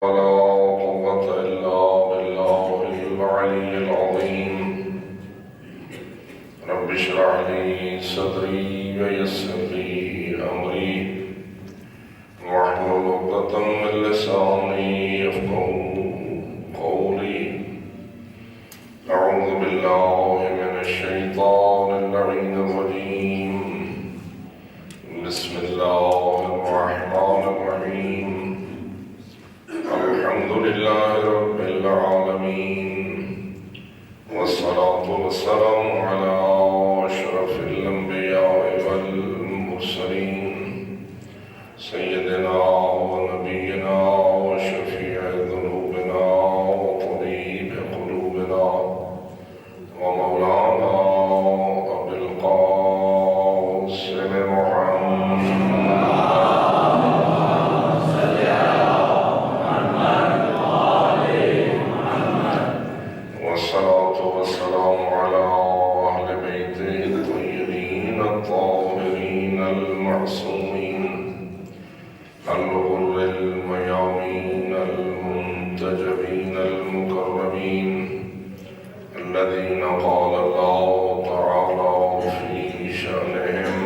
ولا قوة إلا بالله العلي العظيم. رب اشرح لي صدري ويسر لي أمري واحلل عقدة من لساني يفقهوا قولي. أعوذ بالله من الشيطان اللعين الرجيم. بسم الله الرحمن الرحيم. الحمد لله رب العالمين، والصلاة والسلام على أشرف الأنبياء والمرسلين، سيدنا ونبينا وشفيع ذنوبنا وطبيب قلوبنا ومولانا أبي القاسم محمد والصلاة والسلام على أهل بيته الطيبين الطاهرين المعصومين الغر الميامين المنتجبين المكرمين، الذين قال الله تعالى في شأنهم: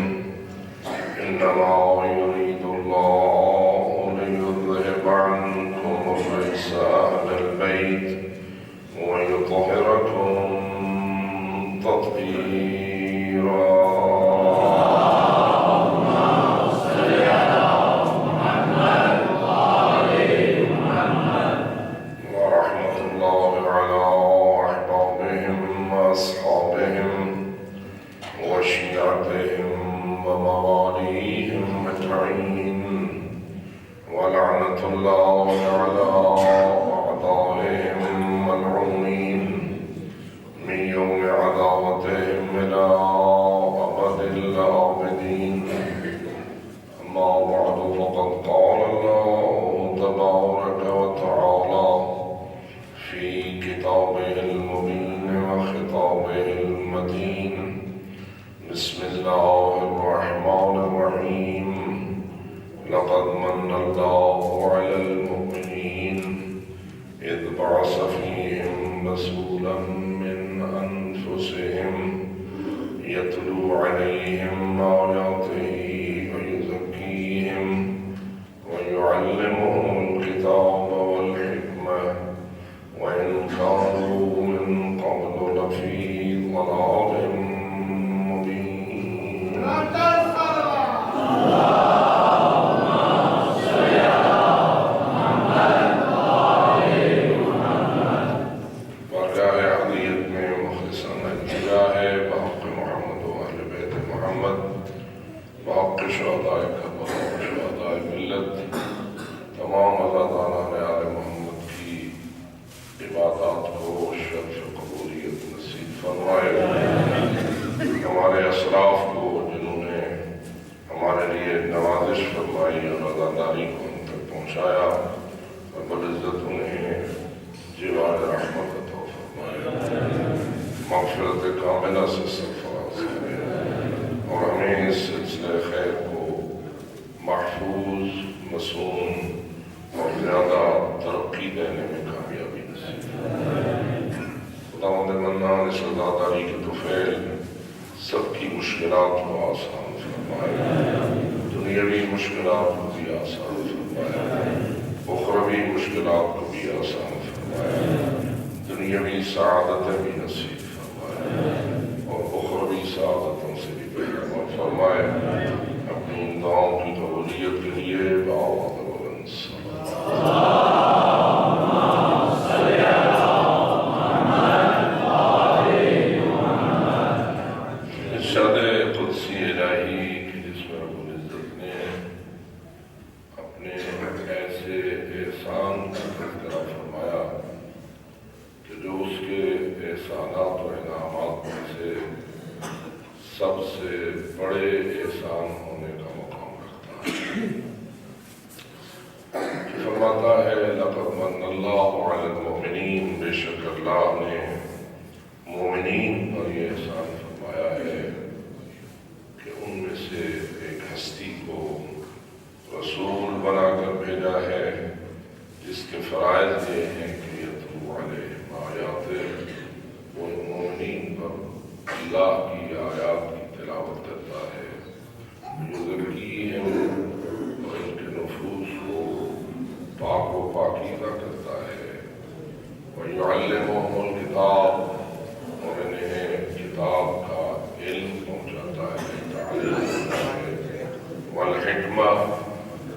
إنما يريد الله ليذهب عنكم الرجس أهل البيت ويطهركم تطهيرا. ورحمة الله على أحبابهم وأصحابهم وشيعتهم ومواليهم أجمعين، ولعنة الله على أعدائهم ملعونين من يوم عداوتهم إلى أبد الآبدين. أما بعد، فقد قال الله تبارك وتعالى في كتابه المبين وخطابه المتين: بسم الله الرحمن الرحيم. لقد من الله على المؤمنين إذ بعث فيهم رسولا من أنفسهم يتلو عليهم آياته ويزكيهم ويعلمهم الكتاب والحكمة وإن كانوا من قبل لفي ضلال مبين. تمام اللہ تعالیٰ نے آل محمد کی عبادات کو شرف قبولیت نصیب فرمائے. ہمارے اسلاف کو جنہوں نے ہمارے لیے نوازش فرمائی اور عزاداری کو ہم تک پہنچایا، رب العزت انہیں جوار رحمت عطا فرمائے، مغفرت کاملہ سے سرفراز کرے اور ہمیں اس سلسلے خیر کو محفوظ، معصوم اور زیادہ ترقی دینے میں کامیابی نصیب فرمائے. خداوند منان اس عزاداری کے طفیل سب کی مشکلات کو آسان فرمائے، دنیاوی مشکلات کو بھی آسان فرمائے، اخروی مشکلات کو بھی آسان فرمائے، دنیاوی سعادتیں بھی نصیب فرمائے اور اخروی سعادتوں سے بھی بہتر فرمائے. اپنی دعاؤں کی قبولیت کے لیے بآواز بلند ارشاد قدسی الہی کی، جس میں رب العزت نے اپنے ایسے احسان کا تذکرہ فرمایا کہ جو اس کے احسانات و انعامات میں سے سب سے بڑے احسان ہونے کا مقام رکھتا ہے. فرماتا ہے: لقد من اللہ علی المؤمنین، بے شک اللہ نے مومنین پر یہ احسان فرمایا ہے کہ ان میں سے ایک ہستی کو رسول بنا کر بھیجا ہے جس کے فرائض یہ ہیں کہ یتلو علیہم آیات وہ مومنین پر اللہ کی آیات کی تلاوت کرتا ہے، یزکیہم اور ان کے نفوس کو پاک و پاکیزہ کرتا ہے، وَيُعَلِّمُهُمُ الْكِتَابَ اور انہیں کتاب کا علم پہنچاتا ہے، تعلیم دیتا ہے، والحکمہ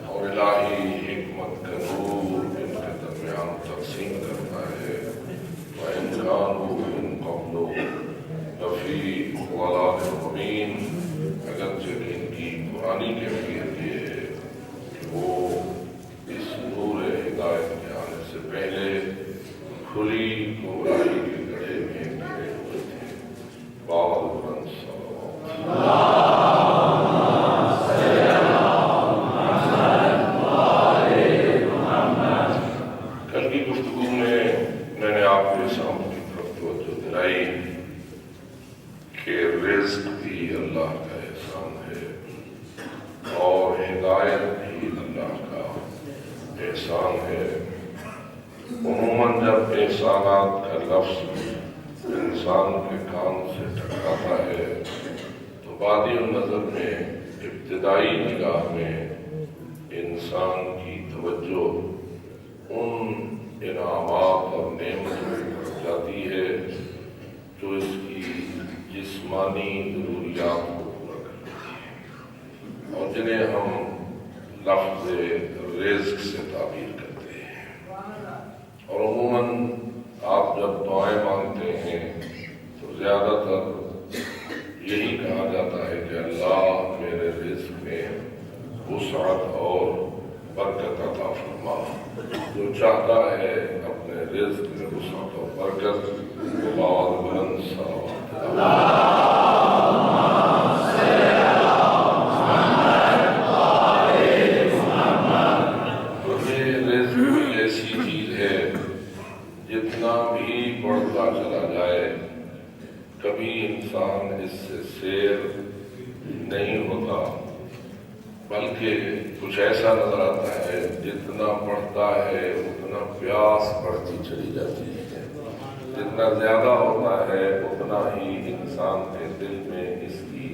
اور الہی حکمت کا نور ان کے درمیان تقسیم کرتا ہے، وَإِنْ كَانُوا مِنْ قَبْلُ لَفِي ضَلَالٍ مُبِينٍ اگرچہ ان کی پرانی کیفیت یہ ہے کہ وہ اس نور ہدایت کے آنے سے پہلے کھلی گمراہی کے گڑھے میں گرے ہوئے تھے۔ بابا بلند کل کی گفتگو میں نے آپ کے سامنے کی طرف توجہ دلائی کہ رزق بھی اللہ کا احسان ہے اور ہدایت بھی اللہ کا احسان ہے۔ عموماً جب احسانات کا لفظ انسان کے کان سے ٹکراتا ہے تو بادی النظر میں ابتدائی نگاہ میں انسان کی توجہ ان انعامات اور نعمتوں پر جاتی ہے جو اس کی جسمانی ضروریات کو پورا کرتی ہے اور جنہیں ہم لفظ رزق سے تعبیر کرتے ہیں۔ اور عموماً آپ جب دعائیں مانگتے ہیں تو زیادہ تر یہی کہا جاتا ہے کہ اللہ میرے رزق میں وسعت اور برکت عطا فرما۔ جو چاہتا ہے اپنے رزق میں وسعت اور برکت وہ بابا بلند جتنا بھی بڑھتا چلا جائے کبھی انسان اس سے سیر نہیں ہوتا، بلکہ کچھ ایسا نظر آتا ہے جتنا بڑھتا ہے اتنا پیاس بڑھتی چلی جاتی ہے، جتنا زیادہ ہوتا ہے اتنا ہی انسان کے دل میں اس کی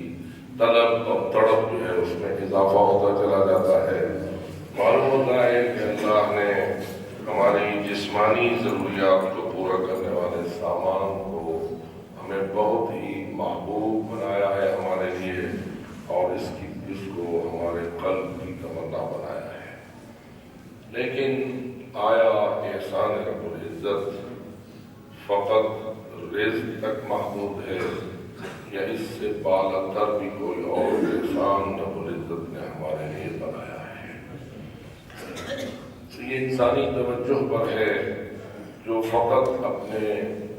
طلب اور تڑپ جو ہے اس میں اضافہ ہوتا چلا جاتا ہے۔ معلوم ہوتا ہے کہ اللہ نے ہماری جسمانی ضروریات کو پورا کرنے والے سامان کو ہمیں بہت ہی محبوب بنایا ہے ہمارے لیے، اور اس کو ہمارے قلب کی تمنا بنایا ہے۔ لیکن آیا احسان رب العزت فقط رزق تک محدود ہے یا اس سے بالا تر بھی کوئی اور احسان رب العزت نے ہمارے لیے بنایا ہے؟ یہ انسانی توجہ پر ہے جو فقط اپنے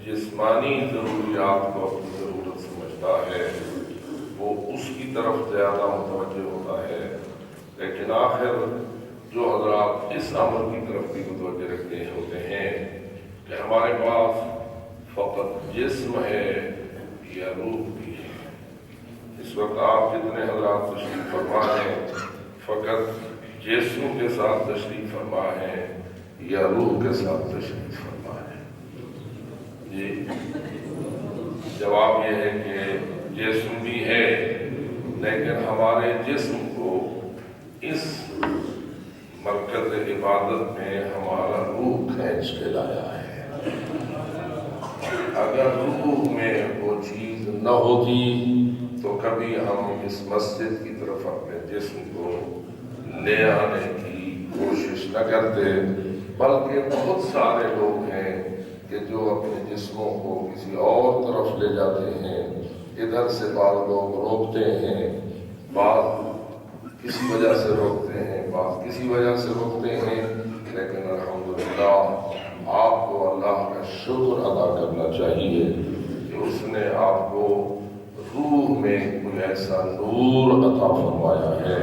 جسمانی ضروریات کو اپنی ضرورت سمجھتا ہے وہ اس کی طرف زیادہ متوجہ ہوتا ہے، لیکن آخر جو حضرات اس امر کی طرف بھی متوجہ رکھتے ہوتے ہیں کہ ہمارے پاس فقط جسم ہے یا روح بھی ہے۔ اس وقت آپ جتنے حضرات تشریف فرما ہیں فقط جسم کے ساتھ تشریف فرما ہے یا روح کے ساتھ تشریف فرما ہے؟ جی جواب یہ ہے کہ جسم بھی ہے، لیکن ہمارے جسم کو اس مرکز عبادت میں ہمارا روح کھینچ کے لایا ہے۔ اگر روح میں وہ چیز نہ ہوتی تو کبھی ہم اس مسجد کی طرف اپنے جسم کو لے آنے کی کوشش نہ کرتے، بلکہ بہت سارے لوگ ہیں کہ جو اپنے جسموں کو کسی اور طرف لے جاتے ہیں۔ ادھر سے بعض لوگ روکتے ہیں، بعض کسی وجہ سے روکتے ہیں، بعض کسی وجہ سے روکتے ہیں، لیکن الحمدللہ آپ کو اللہ کا شکر ادا کرنا چاہیے کہ اس نے آپ کو روح میں کوئی ایسا نور عطا فرمایا ہے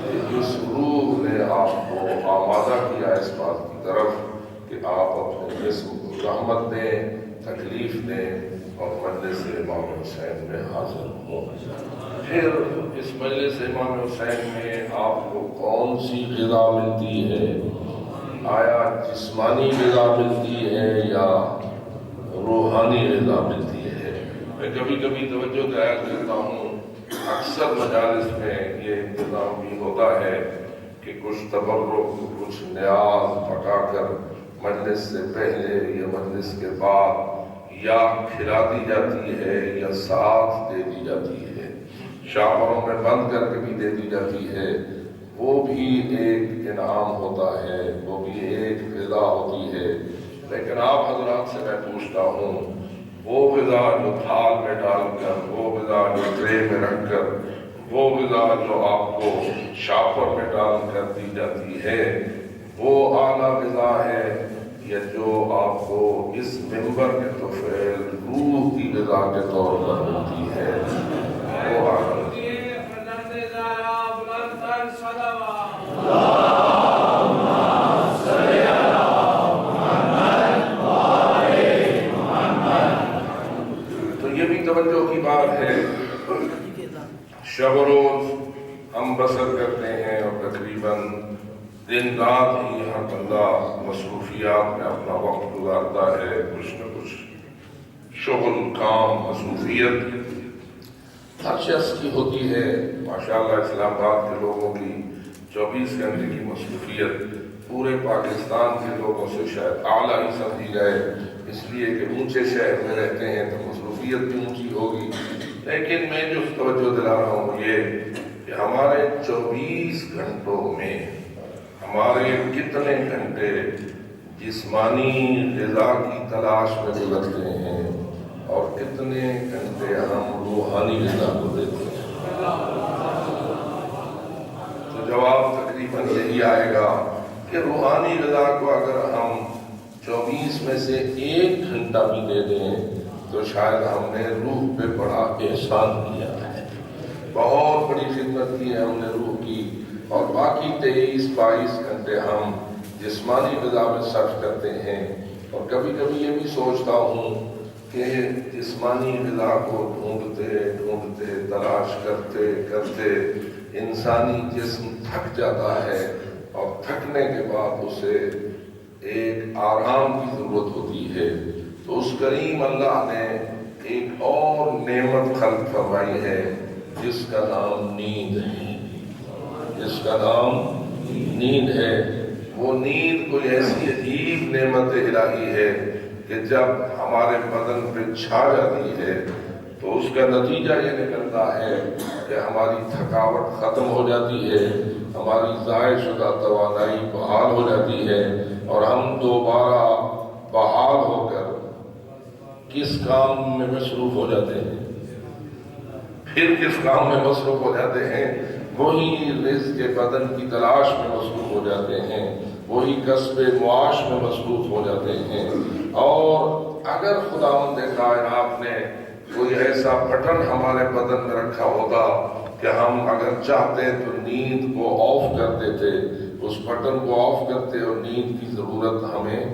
کہ اس روح نے آپ کو آمادہ کیا اس بات کی طرف کہ آپ اپنے جسم کو رحمت دیں، تکلیف دیں اور مجلس امام حسین میں حاضر ہوں۔ پھر اس مجلس امام حسین میں آپ کو کون سی غذا ملتی ہے؟ آیا جسمانی غذا ملتی ہے یا روحانی غذا ملتی ہے؟ میں کبھی کبھی توجہ دلایا کرتا ہوں، اکثر مجالس میں یہ انتظام بھی ہوتا ہے کہ کچھ تبرک، کچھ نیاز پکا کر مجلس سے پہلے یا مجلس کے بعد یا کھلا دی جاتی ہے یا ساتھ دے دی جاتی ہے، شاپروں میں بند کر کے بھی دے دی جاتی ہے۔ وہ بھی ایک انعام ہوتا ہے، وہ بھی ایک غذا ہوتی ہے۔ لیکن آپ حضرات سے میں پوچھتا ہوں، وہ غذا جو تھال میں ڈال کر، وہ غذا جو ٹرے میں رکھ کر، وہ غذا جو آپ کو شاپر میں ڈال کر دی جاتی ہے، وہ اعلیٰ غذا ہے یا جو آپ کو اس منبر کے طفیل روح کی غذا کے طور پر ملتی ہے، وہ اعلیٰ غذا۔ تو یہ بھی توجہ کی بات ہے، شب و روز ہم بسر کرتے ہیں اور تقریباً دن رات ہی ہر بندہ مصروفیات میں اپنا وقت گزارتا ہے، کچھ نہ کچھ شغل، کام، مصروفیت ہر شخص کی ہوتی ہے۔ ماشاءاللہ اسلام آباد کے لوگوں کی 24 گھنٹے کی مصروفیت پورے پاکستان کے لوگوں سے شاید اعلیٰ ہی سمجھی جائے، اس لیے کہ اونچے شہر میں رہتے ہیں تو مصروفیت بھی اونچی ہوگی۔ لیکن میں جو توجہ دلا رہا ہوں یہ کہ ہمارے 24 گھنٹوں میں ہمارے کتنے گھنٹے جسمانی غذا کی تلاش میں گزرتے ہیں اور کتنے گھنٹے ہم روحانی غذا کو دیتے ہیں۔ تو جواب تقریباً یہی آئے گا کہ روحانی غذا کو اگر ہم 24 میں سے 1 گھنٹہ بھی دے دیں تو شاید ہم نے روح پہ بڑا احسان کیا ہے، بہت بڑی خدمت کی ہے ہم نے روح کی، اور باقی 23-22 گھنٹے ہم جسمانی غذا میں صرف کرتے ہیں۔ اور کبھی کبھی یہ بھی سوچتا ہوں کہ جسمانی غذا کو ڈھونڈتے تلاش کرتے انسانی جسم تھک جاتا ہے، اور تھکنے کے بعد اسے ایک آرام کی ضرورت ہوتی ہے۔ تو اس کریم اللہ نے ایک اور نعمت خلق فرمائی ہے جس کا نام نیند ہے، جس کا نام نیند ہے۔ وہ نیند کوئی ایسی عجیب نعمت الہی ہے کہ جب ہمارے بدن پہ چھا جاتی ہے تو اس کا نتیجہ یہ نکلتا ہے کہ ہماری تھکاوٹ ختم ہو جاتی ہے، ہماری ضائع شدہ توانائی بحال ہو جاتی ہے، اور ہم دوبارہ بحال ہو کر کس کام میں مصروف ہو جاتے ہیں؟ پھر کس کام میں مصروف ہو جاتے ہیں؟ وہی رزق کے بدن کی تلاش میں مصروف ہو جاتے ہیں، وہی کسب معاش میں مصروف ہو جاتے ہیں۔ اور اگر خداوند کائنات نے کوئی ایسا بٹن ہمارے بدن میں رکھا ہوتا کہ ہم اگر چاہتے تو نیند کو آف کر دیتے، اس بٹن کو آف کرتے اور نیند کی ضرورت ہمیں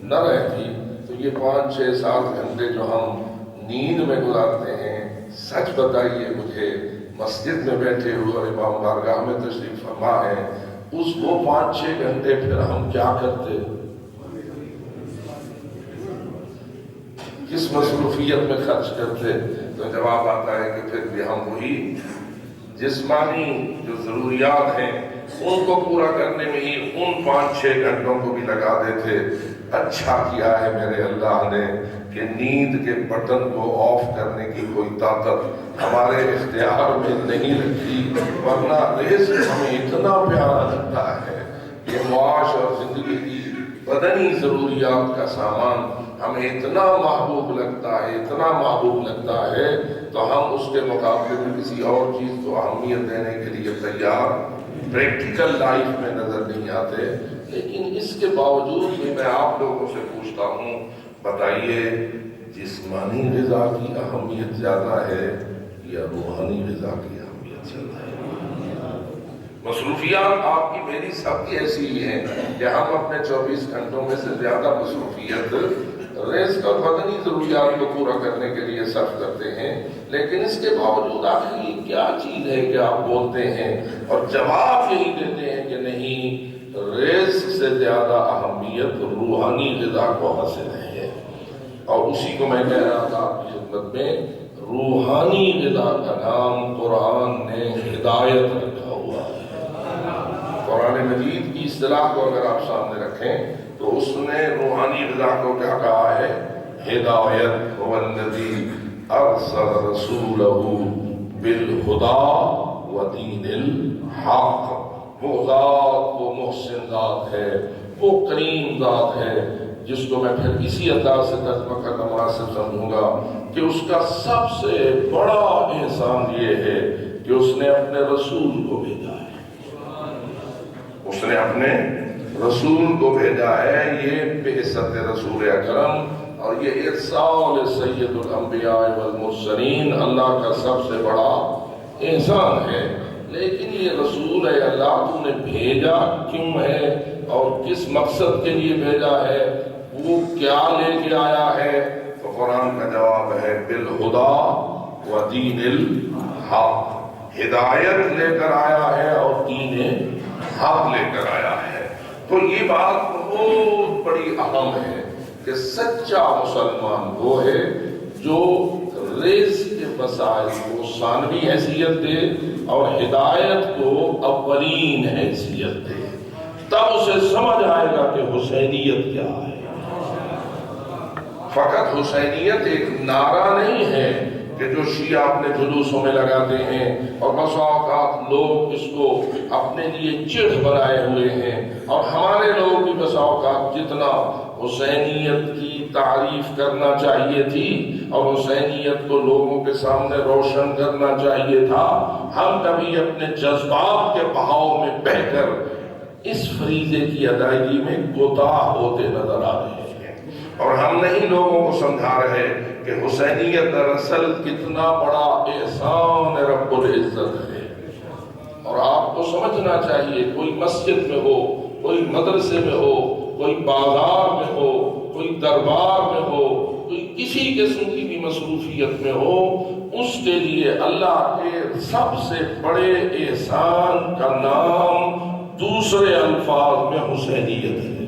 نہ رہتی، تو یہ 5-6-7 گھنٹے جو ہم نیند میں گزارتے ہیں، سچ بتائیے مجھے، مسجد میں بیٹھے ہوئے اور امام بارگاہ میں تشریف فرما ہے، اس کو 5-6 گھنٹے پھر ہم کیا کرتے؟ کس مصروفیت میں خرچ کرتے؟ تو جواب آتا ہے کہ پھر بھی ہم وہی جسمانی جو ضروریات ہیں ان کو پورا کرنے میں ہی ان 5-6 گھنٹوں کو بھی لگا دیتے۔ اچھا کیا ہے میرے اللہ نے کہ نیند کے بٹن کو آف کرنے کی کوئی طاقت ہمارے اختیار میں نہیں رکھی، ورنہ رزق ہمیں اتنا پیارا لگتا ہے، یہ معاش اور زندگی کی بدنی ضروریات کا سامان ہمیں اتنا محبوب لگتا ہے، اتنا محبوب لگتا ہے، تو ہم اس کے مقابلے میں کسی اور چیز کو اہمیت دینے کے لیے تیار پریکٹیکل لائف میں نظر نہیں آتے۔ لیکن اس کے باوجود بھی میں آپ لوگوں سے پوچھتا ہوں، بتائیے جسمانی غذا کی اہمیت زیادہ ہے یا روحانی غذا کی اہمیت زیادہ ہے؟ مصروفیات آپ کی میری سب کی ایسی ہی ہیں کہ ہم اپنے 24 گھنٹوں میں سے زیادہ مصروفیت رزق اور بدنی ضروریات کو پورا کرنے کے لیے صرف کرتے ہیں، لیکن اس کے باوجود آخر یہ کیا چیز ہے کہ آپ بولتے ہیں اور جواب یہی دیتے ہیں کہ نہیں، رزق سے زیادہ اہمیت روحانی غذا کو حاصل ہے، اور اسی کو میں کہہ رہا تھا آپ کی خدمت میں، روحانی غذا کا نام قرآن نے ہدایت رکھا ہوا ہے۔ قرآن مجید کی اصطلاح کو اگر آپ سامنے رکھیں تو اس نے روحانی غذا کو کیا کہا ہے؟ ہدایت۔ هو الذی ارسل رسولہ بالہدی ودین الحق۔ وہ ذات، وہ محسن ذات ہے، وہ کریم ذات ہے، جس کو میں پھر اسی انداز سے ترجمہ کرنا مناسب سمجھوں گا کہ اس کا سب سے بڑا احسان یہ ہے کہ اس نے اپنے رسول کو بھیجا ہے۔ اس نے اپنے رسول کو بھیجا ہے۔ یہ بعثت رسول اکرم اور یہ ارسال سید الانبیاء والمرسلین اللہ کا سب سے بڑا احسان ہے۔ لیکن یہ رسول ہے اللہ تو نے بھیجا کیوں ہے اور کس مقصد کے لیے بھیجا ہے، وہ کیا لے کے آیا ہے؟ تو قرآن کا جواب ہے بالہدا ودین الحق۔ ہدایت لے کر آیا ہے اور دین حق لے کر آیا ہے۔ تو یہ بات بہت بڑی اہم ہے کہ سچا مسلمان وہ ہے جو رزق کے وسائل کو ثانوی حیثیت دے اور ہدایت کو اولین حیثیت دے، تب اسے سمجھ آئے گا کہ حسینیت کیا ہے۔ فقط حسینیت ایک نعرہ نہیں ہے کہ جو شیعہ اپنے جلوسوں میں لگاتے ہیں اور بسا اوقات لوگ اس کو اپنے لیے چڑھ بنائے ہوئے ہیں، اور ہمارے لوگ بھی بسا اوقات جتنا حسینیت کی تعریف کرنا چاہیے تھی اور حسینیت کو لوگوں کے سامنے روشن کرنا چاہیے تھا، ہم کبھی اپنے جذبات کے بہاؤ میں بہہ کر اس فریضے کی ادائیگی میں کوتاہ ہوتے نظر آ رہے ہیں، اور ہم نہیں لوگوں کو سمجھا رہے کہ حسینیت دراصل کتنا بڑا احسان رب العزت ہے۔ اور آپ کو سمجھنا چاہیے، کوئی مسجد میں ہو، کوئی مدرسے میں ہو، کوئی بازار میں ہو، کوئی دربار میں ہو، کوئی کسی قسم کی بھی مصروفیت میں ہو، اس کے لیے اللہ کے سب سے بڑے احسان کا نام دوسرے الفاظ میں حسینیت ہے۔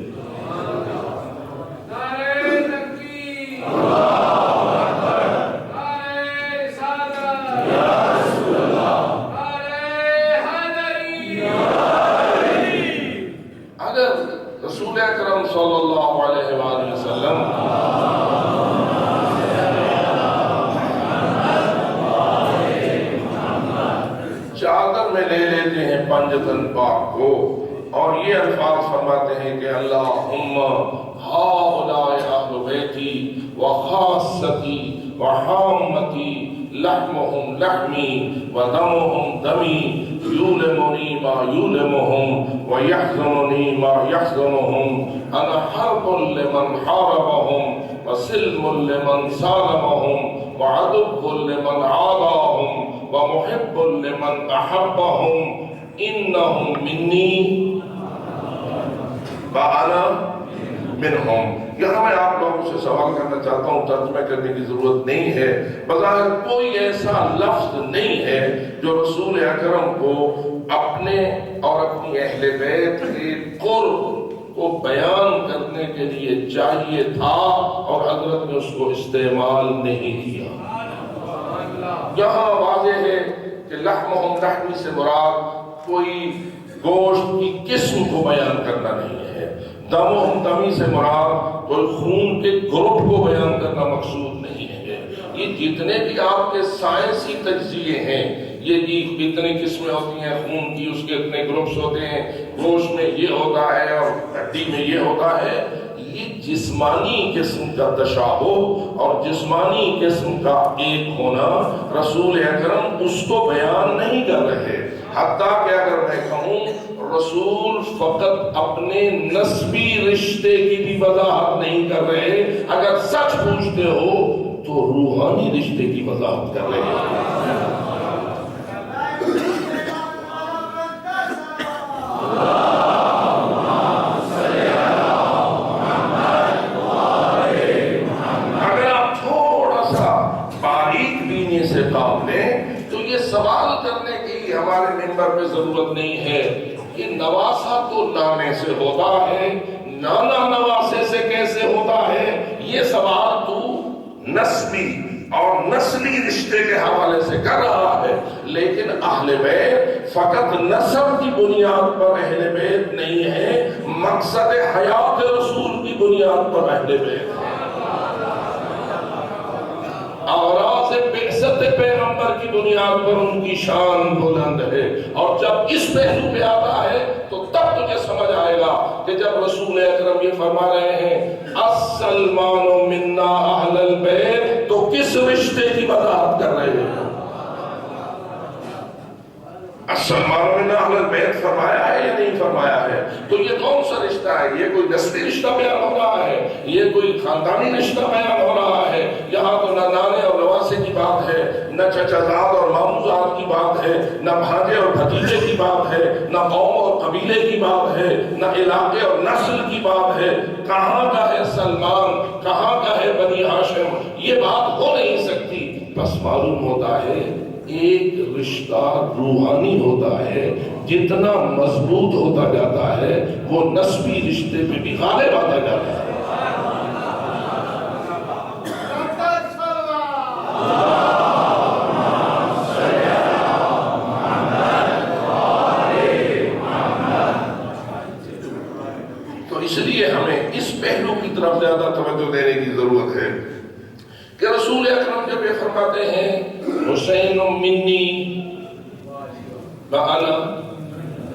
اگر رسول اکرم صلی اللہ علیہ وآلہ وسلم چادر میں لے لیتے ہیں پنجتن پاک کو اور یہ الفاظ فرماتے ہیں کہ اللہم ہؤلاء اہل بیتی وخاصتی وحامتی لحمهم لحمی ودمهم دمی یولمنی ما یولمهم ویحزننی ما یحزنهم انا حرب لمن حاربهم وسلم لمن سالمهم وعدب لمن عاداهم ومحب لمن احبهم انہم منی وانا منہم۔ یہاں میں آپ لوگوں سے سوال کرنا چاہتا ہوں، ترجمہ کرنے کی ضرورت نہیں ہے، بظاہر کوئی ایسا لفظ نہیں ہے جو رسول اکرم کو اپنے اور اپنی اہل بیت کے قرب کو بیان کرنے کے لیے چاہیے تھا اور حضرت نے اس کو استعمال نہیں کیا۔ یہاں واضح ہے کہ لحمہم لحمی سے مراد کوئی گوشت کی قسم کو بیان کرنا نہیں ہے، دمہم دمی سے مراد کوئی خون کے گروپ کو بیان کرنا مقصود نہیں ہے۔ یہ جتنے بھی آپ کے سائنسی تجزیے ہیں، یہ اتنی قسمیں ہوتی ہیں خون کی، اس کے اتنے گروپس ہوتے ہیں، گوشت میں یہ ہوتا ہے اور ہڈی میں یہ ہوتا ہے، یہ جسمانی قسم کا تشابہ اور جسمانی قسم کا ایک ہونا رسول اکرم اس کو بیان نہیں کر رہے۔ حتیٰ کہ اگر میں کہوں رسول فقط اپنے نسبی رشتے کی بھی وضاحت نہیں کر رہے، اگر سچ پوچھتے ہو تو روحانی رشتے کی وضاحت کر رہے ہیں۔ اگر آپ تھوڑا سا باریک بینی سے کام لیں تو یہ سوال کرنے کی ہمارے منبر پہ ضرورت نہیں ہے کہ نواسہ تو لانے سے ہوتا ہے، نانا نواسے سے کیسے ہوتا ہے؟ یہ سوال تو نسبی اور نسلی رشتے کے حوالے سے کر رہا ہے، لیکن اہل بیت فقط نسب کی بنیاد پر اہل بیت نہیں ہے، مقصد حیات رسول کی بنیاد پر اہل بیت ہے۔ اغراض بعثت پیغمبر کی بنیاد پر ان کی شان بلند ہے، اور جب اس پہلو پہ آتا ہے تو تب تجھے سمجھ آئے گا کہ جب رسول اکرم یہ فرما رہے ہیں السلمان منا اہل البیت، تو کس رشتے کی وضاحت کر رہے ہیں؟ السلمان منا اہل البیت فرمایا ہے یا نہیں فرمایا ہے؟ تو یہ کون سا رشتہ ہے؟ یہ کوئی نسلی رشتہ بیان ہو رہا ہے؟ یہ کوئی خاندانی رشتہ بیان ہو رہا ہے؟ یہاں تو نہ نانے اور نواسے کی بات ہے، نہ چچا زاد اور مامو زاد کی بات ہے، نہ بھانجے اور بھتیجے کی بات ہے، نہ قوم اور قبیلے کی بات ہے، نہ علاقے اور نسل کی بات ہے۔ کہاں کا ہے سلمان، کہاں کا ہے بنی ہاشم؟ یہ بات ہو نہیں سکتی۔ بس معلوم ہوتا ہے ایک رشتہ روحانی ہوتا ہے، جتنا مضبوط ہوتا جاتا ہے وہ نسبی رشتے پہ بھی غالب آتا جاتا ہے۔ تو اس لیے ہمیں اس پہلو کی طرف زیادہ توجہ دینے کی ضرورت ہے کہ رسول اکرم جب یہ فرماتے ہیں حسین منی وانا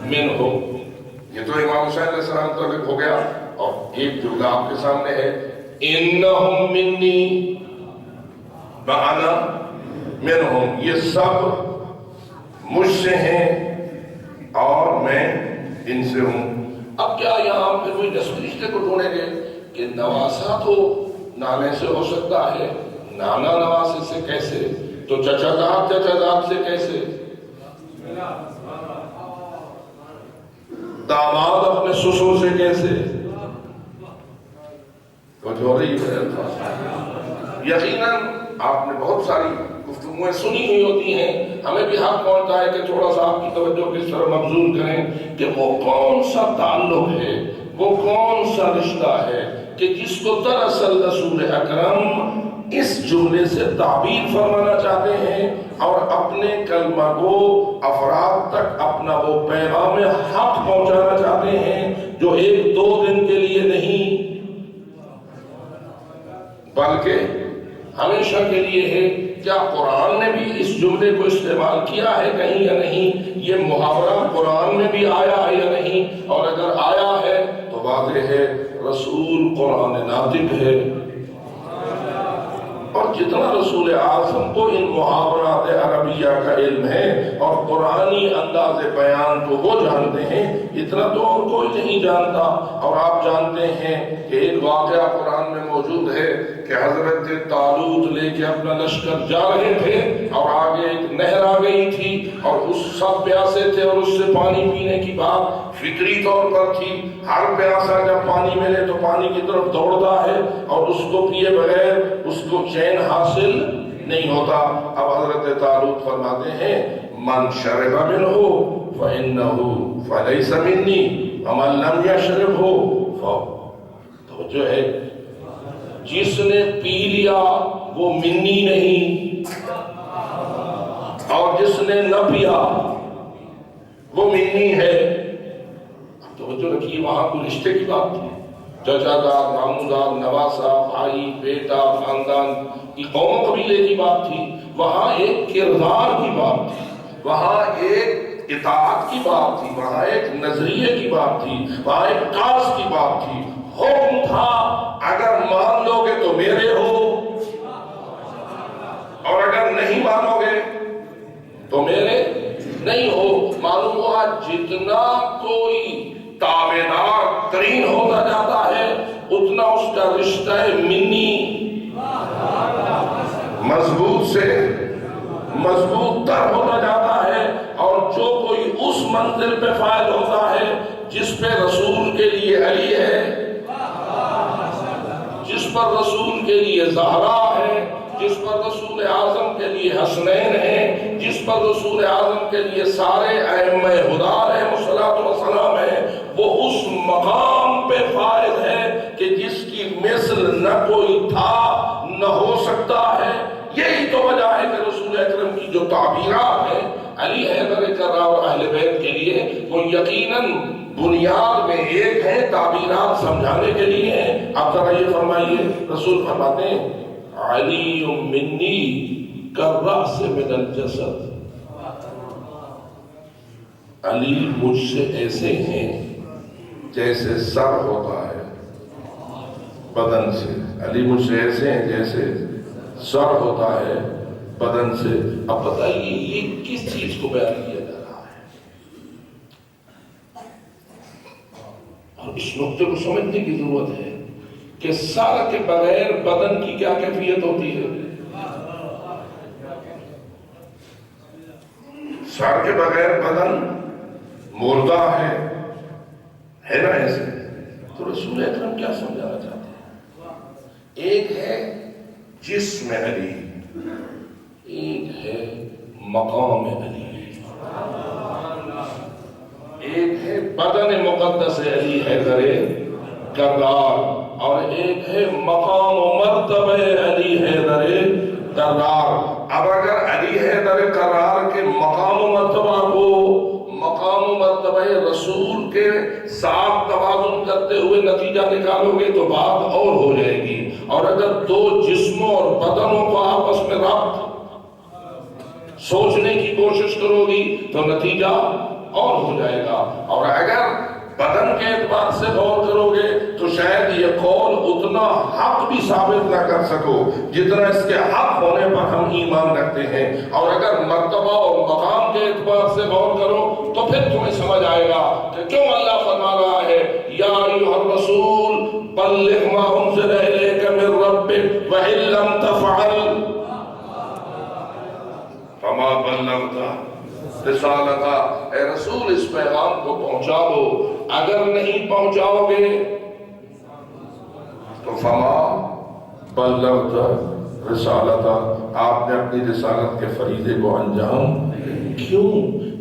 منہ، یہ تو امام حسین علیہ السلام تعلق ہو گیا، اور ایک جملہ آپ کے سامنے ہے انہم منی وانا منہم، یہ سب مجھ سے ہیں اور میں ان سے ہوں۔ اب کیا یہاں پہ کوئی نسبی رشتے کو ڈھونڈیں گے کہ نواسا تو نانے سے ہو سکتا ہے، نانا نواسے سے کیسے؟ تو چچا زاد سے کیسے؟ داماد اپنے سسر سے کیسے؟ کچھ ہو رہی ہے الفاظ۔ یقیناً آپ نے بہت ساری گفتگویں سنی ہوئی ہوتی ہیں، ہمیں بھی حق پہنچتا ہے کہ تھوڑا سا آپ کی توجہ کس طرح مبذول کریں کہ وہ کون سا تعلق ہے، وہ کون سا رشتہ ہے کہ جس کو دراصل رسول اکرم اس جملے سے تعبیر فرمانا چاہتے ہیں اور اپنے کلمہ کو افراد تک اپنا وہ پیغام حق پہنچانا چاہتے ہیں جو ایک دو دن کے لیے نہیں بلکہ ہمیشہ کے لیے ہے۔ کیا قرآن نے بھی اس جملے کو استعمال کیا ہے کہیں یا نہیں؟ یہ محاورہ قرآن میں بھی آیا ہے یا نہیں؟ اور اگر آیا ہے تو واضح ہے رسول قرآن ناطق ہے، اور جتنا رسول اعظم کو ان محاورات عربیہ کا علم ہے اور قرآنی انداز بیان کو وہ جانتے ہیں، اتنا تو اور کوئی نہیں جانتا۔ اور آپ جانتے ہیں کہ ایک واقعہ قرآن میں موجود ہے کہ حضرت طالوت لے کے اپنا لشکر جا رہے تھے اور آگے ایک نہر آ گئی تھی اور اس سب پیاسے تھے اور اس سے پانی پینے کی بات فطری طور پر تھی۔ ہر پیاسا جب پانی ملے تو پانی کی طرف دوڑتا ہے اور اس کو پیے بغیر اس کو چین حاصل نہیں ہوتا۔ اب حضرت طالوت فرماتے ہیں من شرب منہ فإنہ فلیس منی ومن لم یشربہ تو جو ہے جس نے پی لیا وہ منی نہیں، اور جس نے نہ پیا وہ منی ہے۔ توجہ رکھیے، وہاں کوئی رشتے کی بات تھی، چچا زاد، مامو زاد، نواسا، بھائی، بیٹا، خاندان کی قوم قبیلے کی بات تھی۔ وہاں ایک کردار کی بات تھی، وہاں ایک اطاعت کی بات تھی، وہاں ایک نظریے کی بات تھی، وہاں ایک قاص کی بات تھی۔ حکم تھا اگر مان لو گے تو میرے ہو اور اگر نہیں مانو گے تو میرے نہیں ہو۔ معلوم ہوا جتنا کوئی تابعدار ترین ہوتا جاتا ہے اتنا اس کا رشتہ منی مضبوط سے مضبوط تر ہوتا جاتا ہے، اور جو کوئی اس منزل پہ فائد ہوتا ہے جس پہ رسول کے لیے علی ہے، جس پر رسول کے لیے زہرا ہے، جس پر رسول اعظم کے لیے حسنین ہے، جس پر رسول اعظم کے لیے سارے ائمہ ہدی علیہم الصلوۃ والسلام ہے، وہ اس مقام پہ فائز ہے کہ جس کی مثل نہ کوئی تھا نہ ہو سکتا ہے. یہی تو وجہ ہے کہ رسول اکرم کی جو تعبیرات ہیں علی حیدر کرار اور اہل بیت کے لیے وہ یقیناً بنیاد میں ایک ہے، تعبیرات سمجھانے کے لیے ہیں. آپ ذرا یہ فرمائیے، رسول فرماتے ہیں علی منی کالرأس من الجسد، علی مجھ سے ایسے ہیں جیسے سر ہوتا ہے بدن سے. علی مجھ سے ایسے ہیں جیسے سر ہوتا ہے بدن سے. اب بتائیے یہ کس چیز کو بیان کیا جا رہا ہے؟ اور اس نقطے کو سمجھنے کی ضرورت ہے کہ سر کے بغیر بدن کی کیا کیفیت ہوتی ہے. سر کے بغیر بدن مردہ ہے نا ایسے. تو رسول اکرم کیا سمجھانا چاہتے ہیں؟ ایک ہے جسم علی، ایک ہے مقام علی، ایک ہے بدن مقدس علی حیدر کرار، اور ایک ہے مقام و مرتبہ علی حیدر کرار. اب اگر علی حیدر کرار کے مقام و مرتبہ کو مقام و مرتبہ رسول کے ساتھ توازن کرتے ہوئے نتیجہ نکالو گے تو بات اور ہو جائے گی. اور اگر دو جسموں اور بدنوں کو آپس میں ربط سوچنے کی کوشش کرو گی تو نتیجہ اور ہو جائے گا. اور اگر بدن کے اعتبار سے غور کرو گے تو شاید یہ قول اتنا حق بھی ثابت نہ کر سکو جتنا اس کے حق ہونے پر ہم ایمان رکھتے ہیں. اور اگر مرتبہ اور مقام کے اعتبار سے غور کرو تو پھر تمہیں سمجھ آئے گا کہ کیوں اللہ فرما رہا ہے یا ایھا الرسول بلغ ما انزل الیک من ربک وان لم تفعل فما بلغت رسالتہ. اے رسول اس پیغام کو پہنچا دو، اگر نہیں پہنچاؤ گے تو فما بلغت رسالتہ، آپ نے اپنی رسالت کے فریضے کو انجام. کیوں؟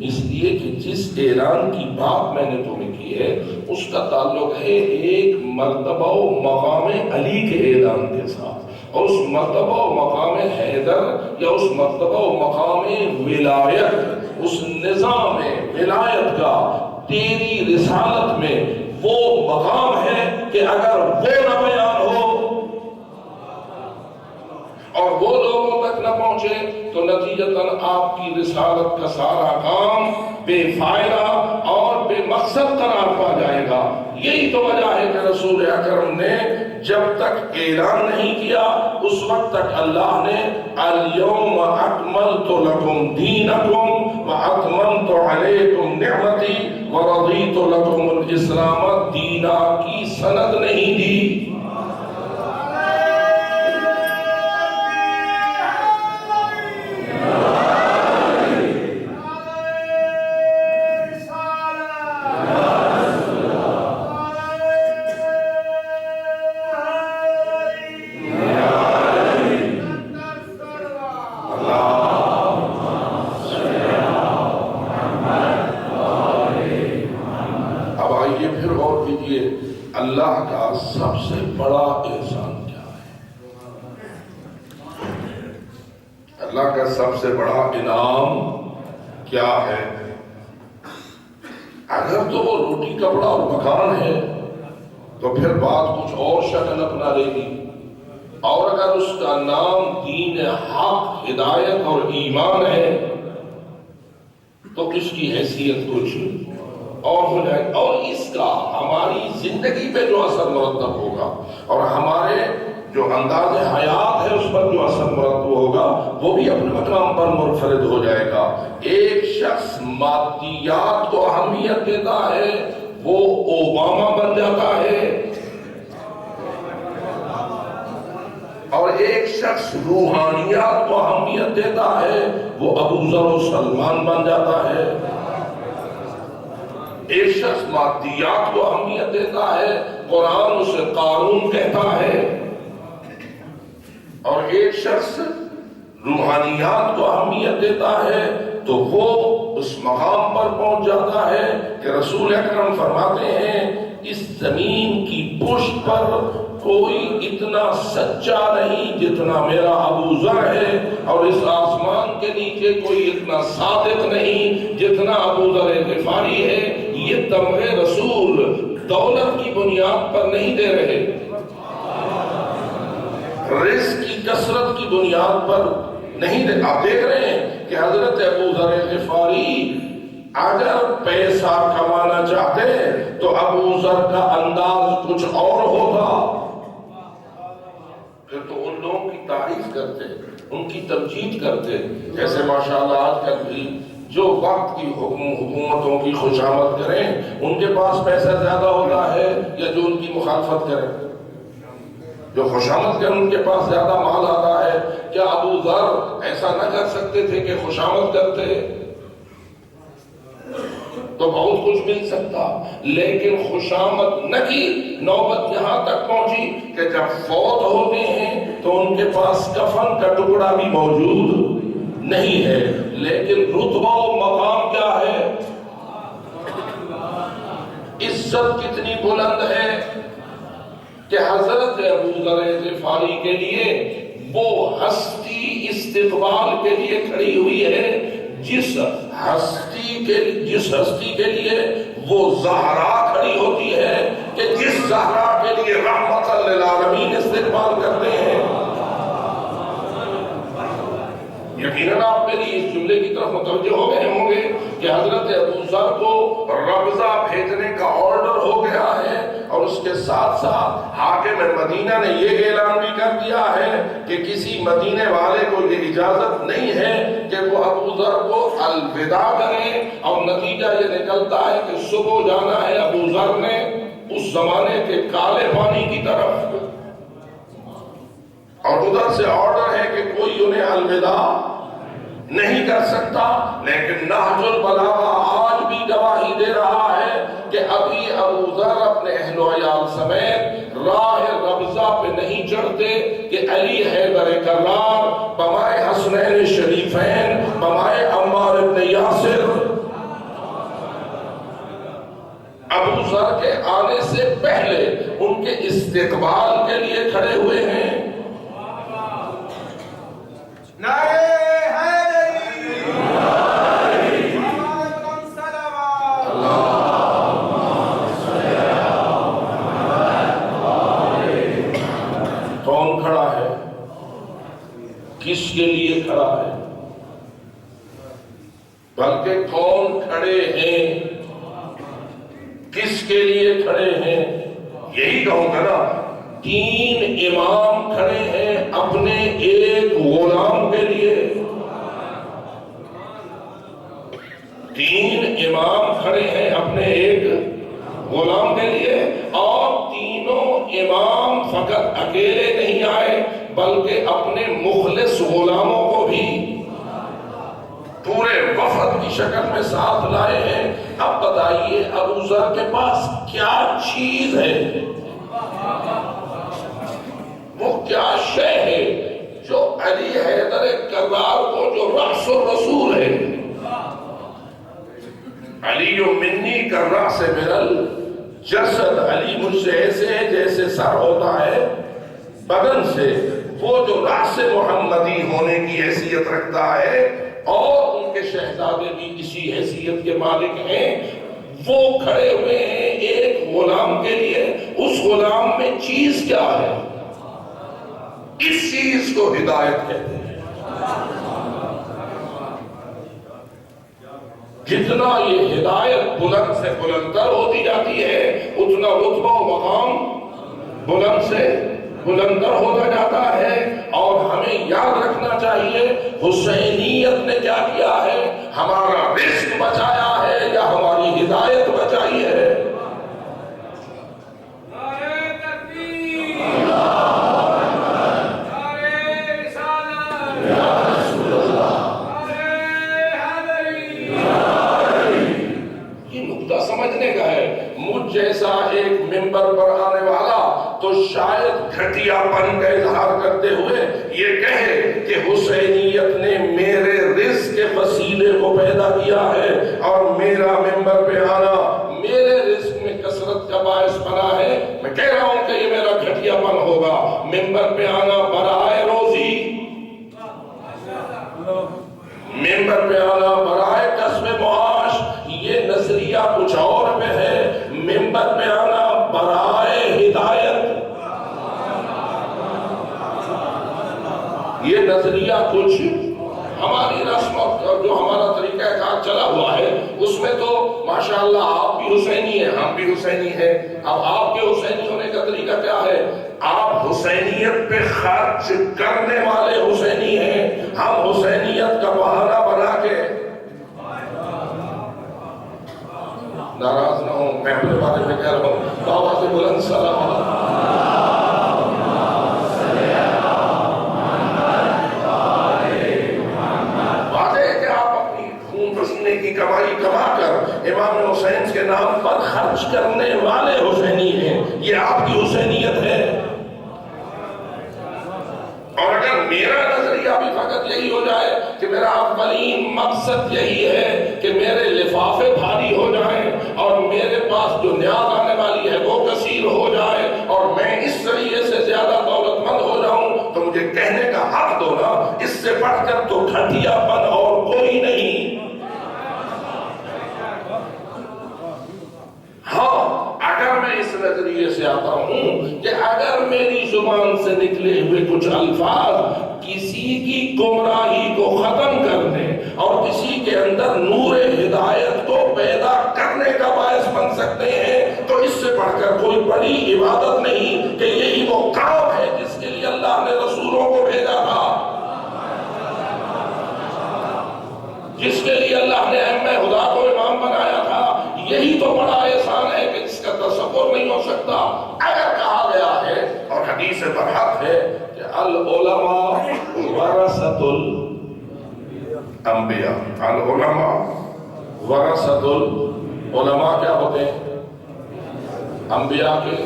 اس لیے کہ جس اعلان کی بات میں نے تمہیں کی ہے اس کا تعلق ہے ایک مرتبہ و مقام علی کے اعلان کے ساتھ، اور اس مرتبہ و مقام حیدر یا اس مرتبہ و مقام ولایت، اس نظام ولایت کا تیری رسالت میں وہ مقام ہے کہ اگر وہ نہ بیان ہو اور وہ لوگوں تک نہ پہنچے تو نتیجتاً آپ کی رسالت کا سارا کام بے فائدہ اور بے مقصد قرار پا جائے گا. یہی تو وجہ ہے کہ رسول اکرم نے جب تک اعلان نہیں کیا اس وقت تک اللہ نے الیوم اکملت لکم دینکم واتممت علیکم نعمتی ورضیت لکم الاسلام دینا کی سند نہیں دی. اللہ کا سب سے بڑا احسان کیا ہے؟ اللہ کا سب سے بڑا انعام کیا ہے؟ اگر تو وہ روٹی کپڑا اور مکان ہے تو پھر بات کچھ اور شکل اپنا لے گی، اور اگر اس کا نام دین حق ہدایت اور ایمان ہے تو اس کی حیثیت کچھ اور ہو جائے. اور اس کا ہماری زندگی پہ جو اثر مرتب ہوگا اور ہمارے جو انداز حیات ہے اس پر جو اثر مرتب ہوگا وہ بھی اپنے مقام پر منفرد ہو جائے گا. ایک شخص مادیات کو اہمیت دیتا ہے وہ اوباما بن جاتا ہے، اور ایک شخص روحانیات کو اہمیت دیتا ہے وہ ابو ذر و سلمان بن جاتا ہے. ایک شخص مادیات کو اہمیت دیتا ہے، قرآن اسے قارون کہتا ہے، اور ایک شخص روحانیات کو اہمیت دیتا ہے تو وہ اس مقام پر پہنچ جاتا ہے کہ رسول اکرم فرماتے ہیں اس زمین کی پشت پر کوئی اتنا سچا نہیں جتنا میرا ابو ذر ہے، اور اس آسمان کے نیچے کوئی اتنا صادق نہیں جتنا ابو ذر غفاری ہے۔ یہ تمغے رسول دولت کی بنیاد پر نہیں دے رہے، رزق کی کثرت کی بنیاد پر نہیں دے۔ آپ دیکھ رہے ہیں کہ حضرت ابو ذر غفاری اگر پیسہ کمانا چاہتے تو ابو ذر کا انداز کچھ اور ہوتا، پھر تو ان لوگوں کی تعریف کرتے، ان کی تمجید کرتے، جیسے ماشاءاللہ آج کل بھی جو وقت کی حکومتوں کی خوشامد کریں ان کے پاس پیسہ زیادہ ہوتا ہے یا جو ان کی مخالفت کریں؟ جو خوشامد کریں ان کے پاس زیادہ مال آتا ہے۔ کیا ابو ذر ایسا نہ کر سکتے تھے کہ خوشامد کرتے تو بہت کچھ مل سکتا، لیکن خوشامد نہ کی۔ نوبت یہاں تک پہنچی کہ جب فوت ہوتے ہیں تو ان کے پاس کفن کا ٹکڑا بھی موجود نہیں ہے، لیکن رتبہ و مقام کیا ہے، عزت کتنی بلند ہے کہ حضرت ابو ذر غفاری کے لیے وہ ہستی استقبال کے لیے کھڑی ہوئی ہے جس ہستی کے لیے وہ زہرا کھڑی ہوتی ہے، کہ جس زہرا کے لیے رحمت للعالمین استقبال کرتے ہیں۔ یقیناً آپ میری اس جملے کی طرف متوجہ ہو گئے ہوں گے کہ حضرت ابو ذر کو ربضہ بھیجنے کا آرڈر ہو گیا ہے، اور اس کے ساتھ ساتھ حاکم مدینہ نے یہ اعلان بھی کر دیا ہے کہ کسی مدینے والے کو یہ اجازت نہیں ہے کہ وہ ابو ذر کو الوداع کریں، اور نتیجہ یہ نکلتا ہے کہ صبح جانا ہے ابو ذر نے اس زمانے کے کالے پانی کی طرف، اور ادھر سے آرڈر ہے کہ کوئی انہیں الوداع نہیں کر سکتا۔ لیکن نہج البلاغہ آج بھی گواہی دے رہا ہے کہ ابھی ابو ذر اپنے اہل و عیال سمیت راہ ربضہ پہ نہیں چڑھتے کہ علی حیدر کرار بمائے حسنین شریفین بمائے عمار ابن یاسر ابو ذر کے آنے سے پہلے ان کے استقبال کے لیے کھڑے ہوئے ہیں۔ کون کھڑا ہے، کس کے لیے کھڑا ہے، بلکہ کون کھڑے ہیں، کس کے لیے کھڑے ہیں، یہی کہوں گا نا۔ 3 امام کھڑے ہیں اپنے ایک غلام کے لیے، 3 امام کھڑے ہیں اپنے ایک غلام کے لیے، اور تینوں امام فقط اکیلے نہیں آئے بلکہ اپنے مخلص غلاموں کو بھی پورے وفد کی شکل میں ساتھ لائے ہیں۔ اب بتائیے ابو ذر کے پاس کیا چیز ہے، وہ کیا شے ہے جو علی حیدر کرار کو جو رأس الرسول ہے، علی منی کرراس من الجسد، علی مجھ سے ایسے ہے جیسے سر ہوتا ہے بدن سے، وہ جو رأس محمدی ہونے کی حیثیت رکھتا ہے، اور ان کے شہزادے بھی اسی حیثیت کے مالک ہیں، وہ کھڑے ہوئے ہیں ایک غلام کے لیے۔ اس غلام میں چیز کیا ہے، اس چیز کو ہدایت کہتے ہیں۔ جتنا یہ ہدایت بلند سے بلندتر ہوتی جاتی ہے، اتنا رتبہ و مقام بلند سے بلندتر ہوتا جاتا ہے۔ اور ہمیں یاد رکھنا چاہیے حسینیت نے کیا کیا ہے، ہمارا رزق بچایا ہے یا ہماری ہدایت بچائی ہے۔ سمجھنے کا ہے، مجھ جیسا ایک منبر پر آنے والا تو شاید گھٹیا پن کا اظہار کرتے ہوئے یہ کہے کہ حسینیت نے میرے رزق کے وسیلے کو پیدا کیا ہے، اور میرا منبر پہ آنا میرے رزق میں کثرت کا باعث بنا ہے، میں کہہ رہا ہوں کہ یہ میرا گھٹیا پن ہوگا۔ ممبر پہ آنا برائے روزی، ممبر پہ آنا برائے کسب معاش، یہ نظریہ کچھ اور پہ ہے۔ ممبر پہ آنا برائے ہدایت، یہ نظریہ کچھ ہماری رسم اور جو ہمارا طریقہ کار چلا ہوا ہے اس میں تو ماشاءاللہ آپ بھی حسینی ہیں، ہم بھی حسینی ہیں۔ اب آپ کے حسینی ہونے کا طریقہ کیا ہے؟ آپ حسینیت پہ خرچ کرنے والے حسینی ہیں، ہم حسینیت کا بہانہ بنا کے ناراض نہ ہوں، میں اپنے بارے میں کہہ رہا ہوں، بابا سے بلند سلام۔ کی کمائی کما کر امام حسین کے نام پر خرچ کرنے والے حسینی ہیں، یہ آپ کی حسینیت ہے۔ اور اگر میرا نظریہ بھی فقط یہی ہو جائے کہ میرا اولین مقصد یہی ہے کہ میرے لفافے بھاری ہو جائیں اور میرے پاس جو نیاز آنے والی ہے وہ کثیر ہو جائے اور میں اس ذریعے سے زیادہ دولت مند ہو جاؤں، تو مجھے کہنے کا حق دو نا، اس سے بڑھ کر تو گھٹیا پن اور کوئی نہیں۔ اگر میں اس نظریے سے آتا ہوں کہ اگر میری زبان سے نکلے ہوئے کچھ الفاظ کسی کی گمراہی کو ختم کرنے اور کسی کے اندر نور ہدایت کو پیدا کرنے کا باعث بن سکتے ہیں، تو اس سے بڑھ کر کوئی بڑی عبادت نہیں کہ یہی وہ کام ہے جس کے لیے اللہ نے رسولوں کو بھیجا تھا، جس کے لیے اللہ نے ائمہ خدا کو امام بنایا تھا۔ یہی تو بڑا احسان ہے کہ جس کا تصور نہیں ہو سکتا۔ اگر کہا گیا ہے اور حدیث برحق ہے کہ العلماء ورثۃ الانبیاء، العلماء ورثۃ العلماء کیا ہوتے ہیں؟ انبیاء کے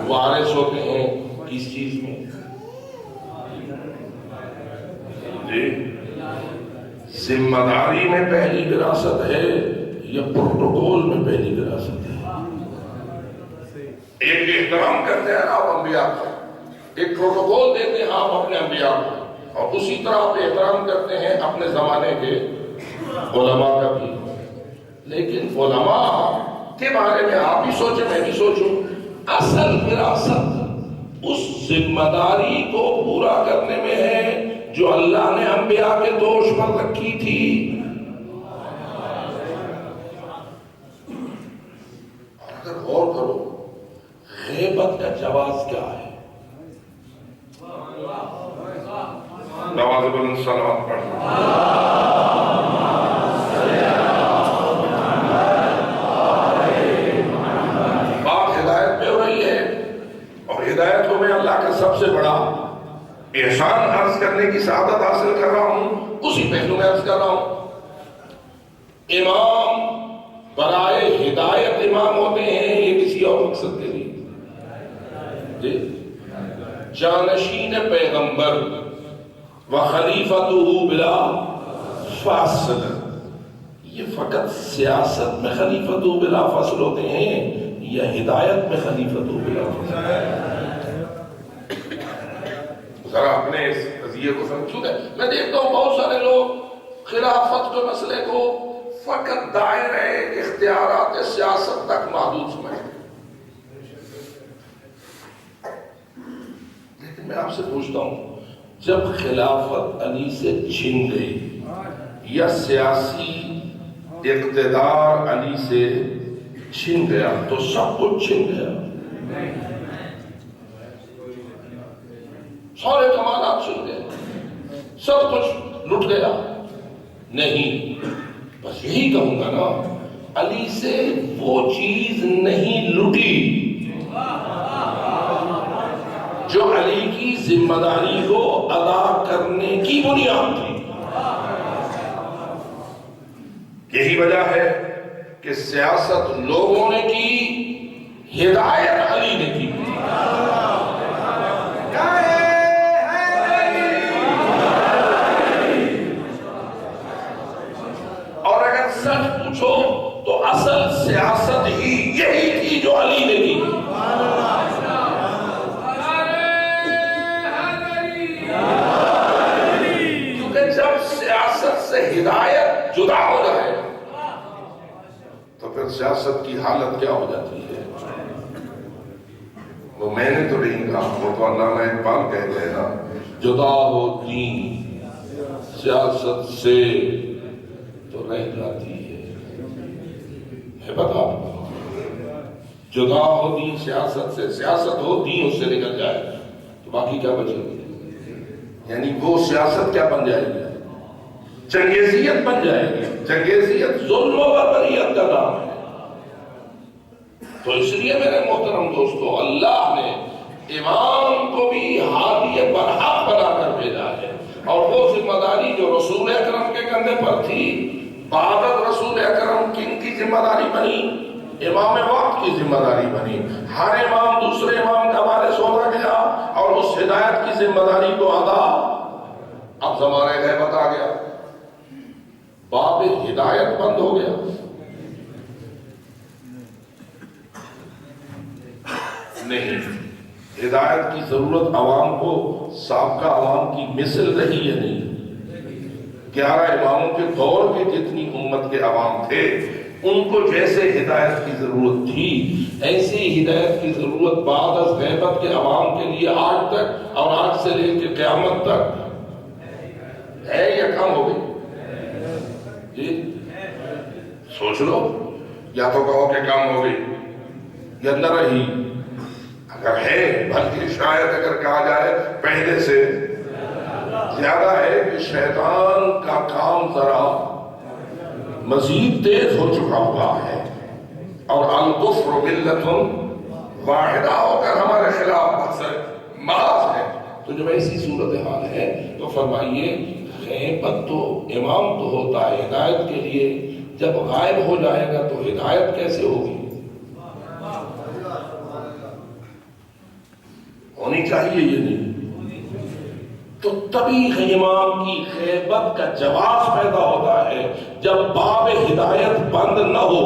وارث ہوتے ہیں۔ کس چیز میں؟ جی ذمہ داری میں پہلی وراثت ہے یا پروٹوکول میں پہلی وراثت ہے؟ ایک احترام کرتے ہیں آپ انبیاء کا، ایک پروٹوکول دیتے ہیں آپ اپنے انبیاء کو، اور اسی طرح آپ احترام کرتے ہیں اپنے زمانے کے علماء کا بھی۔ لیکن علماء کے بارے میں آپ بھی سوچیں، میں بھی سوچوں، اصل وراثت اس ذمہ داری کو پورا کرنے میں ہے جو اللہ نے انبیاء کے دوش پر رکھی تھی۔ اگر غور کرو غیبت کا جواز کیا ہے؟ نواز بلند سلام پڑھیں۔ بات ہدایت پہ ہو رہی ہے، اور ہدایت کو میں اللہ کا سب سے بڑا احسان عرض کرنے کی سعادت حاصل کر رہا ہوں، اسی پہلو میں عرض کر رہا ہوں۔ امام برائے ہدایت امام ہوتے ہیں، یہ کسی اور مقصد کے لیے جی جانشین پیغمبر وخلیفۃہ بلا فاصل، یہ فقط سیاست میں خلیفۃ بلا فاصل ہوتے ہیں یا ہدایت میں خلیفۃ بلا فاصل؟ ذرا اپنے اس قضیے کو سمجھو گے۔ میں دیکھتا ہوں بہت سارے لوگ خلافت کے مسئلے کو فقط دائرہ اختیارات سیاست تک محدود سمجھتے ہیں۔ لیکن میں آپ سے پوچھتا ہوں، جب خلافت علی سے چھن گئی یا سیاسی اقتدار علی سے چھن گیا تو سب کچھ چھن گیا؟ سارے کمالات چھن گئے، سب کچھ لٹ گیا؟ نہیں، بس یہی کہوں گا نا، علی سے وہ چیز نہیں لٹی جو علی کی ذمہ داری کو ادا کرنے کی بنیاد تھی۔ یہی وجہ ہے کہ سیاست لوگوں نے کی، ہدایت علی نے کی۔ اور اگر سچ پوچھو تو اصل سیاست ہی یہی تھی جو علی نے سیاست کی حالت کیا ہو جاتی ہے؟ وہ میں نے تو نہیں کہا، وہ تو علامہ اقبال کہتے ہیں نا، جدا ہو دین سیاست سے تو رہ جاتی ہے بتا، جدا ہو دین سیاست سے، سیاست ہو دین اس سے نکل جائے تو باقی کیا بچے گی؟ یعنی وہ سیاست کیا بن جائے گی؟ چنگیزیت بن جائے گی۔ چنگیزیت ظلم و بربریت کا نام ہے۔ تو اس لیے میرے محترم دوستو، اللہ نے امام کو بھی ہادی برحق بنا کر بھیجا ہے، اور وہ ذمہ داری جو رسول اکرم کے کندھے پر تھی، بعد رسول اکرم کن کی ذمہ داری بنی؟ امام وقت کی ذمہ داری بنی۔ ہر امام دوسرے امام کا وارث ہوتا گیا اور اس ہدایت کی ذمہ داری کو ادا۔ اب زمانہ غیبت آ گیا، باب ہدایت بند ہو گیا۔ نہیں، ہدایت کی ضرورت عوام کو سابقہ عوام کی مثل رہی ہے نہیں۔ 11 اماموں کے دور کے جتنی امت کے عوام تھے، ان کو جیسے ہدایت کی ضرورت تھی، ایسی ہدایت کی ضرورت بعد از غیبت کے عوام کے لیے آج تک اور آج سے لے کے قیامت تک ہے یا کم ہو گئی؟ جی سوچ لو، یا تو کہو کہ کم ہو گئی یا نہ رہی۔ اگر ہے، بلکہ شاید اگر کہا جائے پہلے سے زیادہ ہے کہ شیطان کا کام ذرا مزید تیز ہو چکا ہوا ہے، اور الکفر ملت واحدہ ہو کر ہمارے خلاف محاذ ہے۔ تو جب ایسی صورتحال ہے تو فرمائیے، غیبت تو امام تو ہوتا ہے ہدایت کے لیے، جب غائب ہو جائے گا تو ہدایت کیسے ہوگی؟ ہونی چاہیے یہ نہیں۔ تو تبھی امام کی غیبت کا جواز پیدا ہوتا ہے جب باب ہدایت بند نہ ہو۔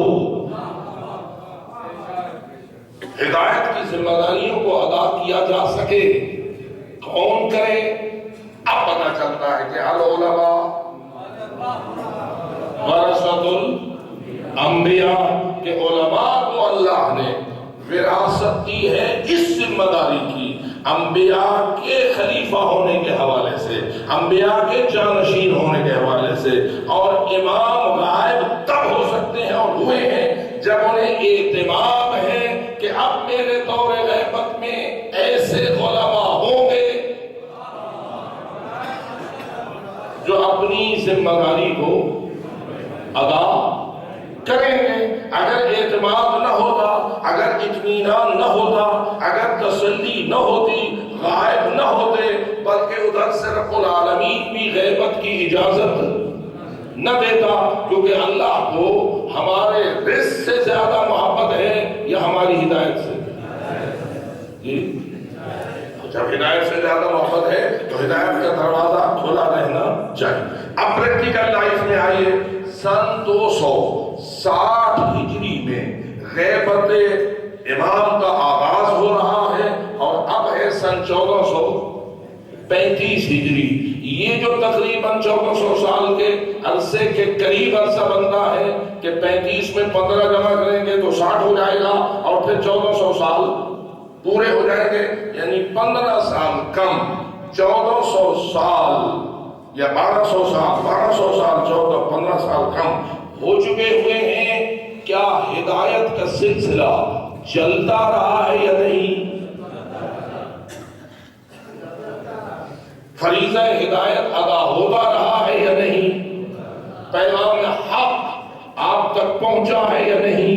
ہدایت کی ذمہ داریوں کو ادا کیا جا سکے، کون کرے؟ اب پتہ چلتا ہے کہ العلماء ورثۃ الانبیاء، کہ علماء کو اللہ نے وراثت دی ہے اس ذمہ داری کی، انبیاء کے خلیفہ ہونے کے حوالے سے، انبیاء کے جانشین ہونے کے حوالے سے۔ اور امام غائب تب ہو سکتے ہیں اور ہوئے ہیں جب انہیں اعتماد ہے کہ اب میرے دور غیبت میں ایسے علماء ہوں گے جو اپنی ذمہ داری کو ادا کریں گے۔ اگر اعتماد نہ ہوتا، اگر اطمینان نہ ہوتا، اگر تسلی نہ ہوتی، غائب نہ ہوتے، بلکہ ادھر سے رب العالمین بھی غیبت کی اجازت نہ دیتا، کیونکہ اللہ کو ہمارے رزق سے زیادہ محبت ہے یا ہماری ہدایت سے؟ جی، جب ہدایت سے زیادہ محبت ہے تو ہدایت کا دروازہ کھلا رہنا چاہیے۔ اب پریکٹیکل لائف میں آئیے، سن 260 ہجری میں غیبت امام کا آغاز ہو رہا ہے، اور اب ہے سن 1435 ہجری۔ یہ جو تقریباً 1400 سال کے عرصے کے قریب عرصہ بنتا ہے کہ 35 میں 15 جمع کریں گے تو 60 ہو جائے گا، اور پھر 1400 سال پورے ہو جائیں گے، یعنی 15 سال کم 1400 سال یا 1200 سال، 1200 سال 14، 15 سال کم ہو چکے ہوئے ہیں۔ کیا ہدایت کا سلسلہ چلتا رہا ہے یا نہیں؟ فریضہ ہدایت ادا ہوتا رہا ہے یا نہیں؟ پیغام حق آپ تک پہنچا ہے یا نہیں؟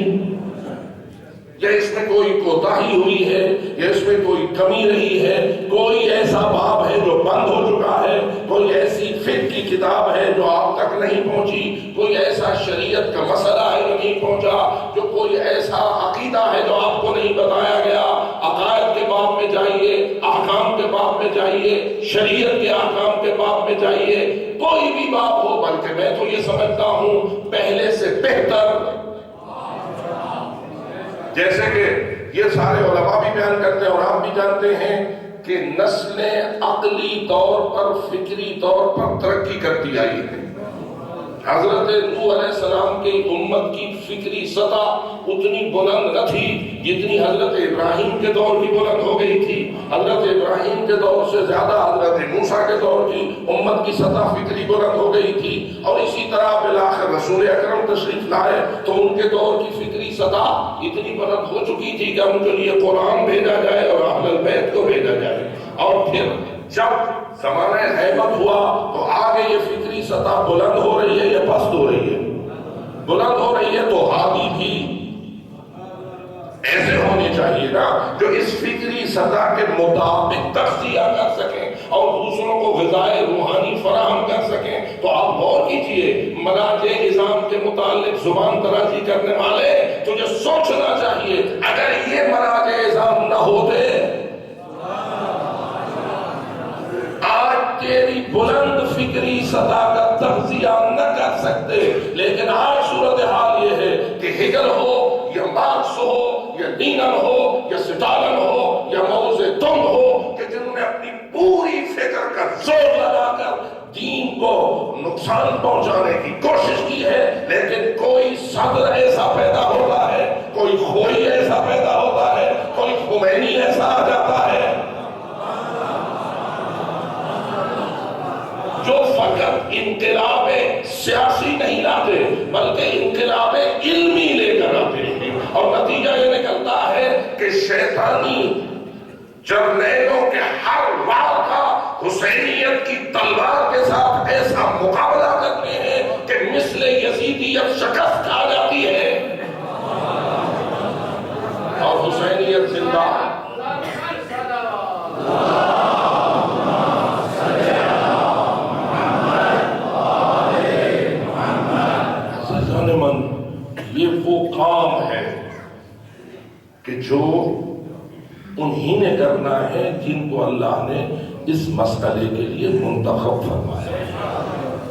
یا اس میں کوئی کوتاہی ہوئی ہے، یا اس میں کوئی کمی رہی ہے؟ کوئی ایسا باب ہے جو بند ہو چکا ہے، کوئی ایسی فقہ کی کتاب ہے جو آپ تک نہیں پہنچی، کوئی ایسا شریعت کا مسئلہ ہے جو نہیں پہنچا، جو کوئی ایسا عقیدہ ہے جو آپ کو نہیں بتایا گیا؟ عقائد کے باب میں جائیے، احکام کے باب میں جائیے، شریعت کے احکام کے باب میں جائیے، کوئی بھی باب ہو، بلکہ میں تو یہ سمجھتا ہوں پہلے سے بہتر، جیسے کہ یہ سارے علماء بھی بیان کرتے ہیں اور آپ بھی جانتے ہیں کہ نسلیں عقلی طور پر، فکری طور پر ترقی کرتی آئی ہیں۔ حضرت نوح علیہ السلام کی امت کی فکری سطح اتنی بلند نہ تھی جتنی حضرت ابراہیم کے دور کی بلند ہو گئی تھی. حضرت ابراہیم کے دور سے زیادہ حضرت موسیٰ کے دور کی امت کی سطح فکری بلند ہو گئی تھی. اور اسی طرح بالآخر رسول اکرم تشریف لائے تو ان کے دور کی فکری سطح اتنی بلند ہو چکی تھی کہ ان کے لیے قرآن بھیجا جائے اور اہل البیت کو بھیجا جائے. اور پھر جب زمانہ غیبت ہوا تو آگے یہ فکری سطح بلند ہو رہی ہے یا پست ہو رہی ہے؟ بلند ہو رہی ہے. تو ہادی بھی ایسے ہونی چاہیے نا جو اس فکری سطح کے مطابق تغذیہ کر سکیں اور دوسروں کو غذائے روحانی فراہم کر سکیں. تو آپ غور کیجئے مراجع نظام کے متعلق زبان درازی کرنے والے تجھے سوچنا چاہیے اگر یہ مراجع نظام نہ ہوتے آج تیری بلند فکری سطح کا تغذیہ نہ کر سکتے. لیکن آج صورتحال یہ ہے کہ ہگل ہو یا مارکس ہو یا نینن ہو یا سٹالن ہو یا ماؤ زیدونگ ہو کہ جنہوں نے اپنی پوری فکر کا زور لگا کر دین کو نقصان پہنچانے کی کوشش کی ہے، لیکن کوئی صدر ایسا پیدا ہوتا ہے، کوئی خوئی ایسا پیدا ہوتا ہے، کوئی خمینی ایسا آ جاتا ہے جو فقط انقلاب سیاسی نہیں لاتے بلکہ انقلاب علمی لے کر آتے ہیں. اور نتیجہ یہ نکلتا ہے کہ شیطانی جرنیلوں کے ہر وار کا حسینیت کی تلوار کے ساتھ ایسا مقابلہ کرتے ہیں کہ مثل یزیدیت شکست کھا جاتی ہے اور حسینیت زندہ. یہ وہ کام ہے کہ جو انہی نے کرنا ہے جن کو اللہ نے اس مسئلے کے لیے منتخب فرمایا ہے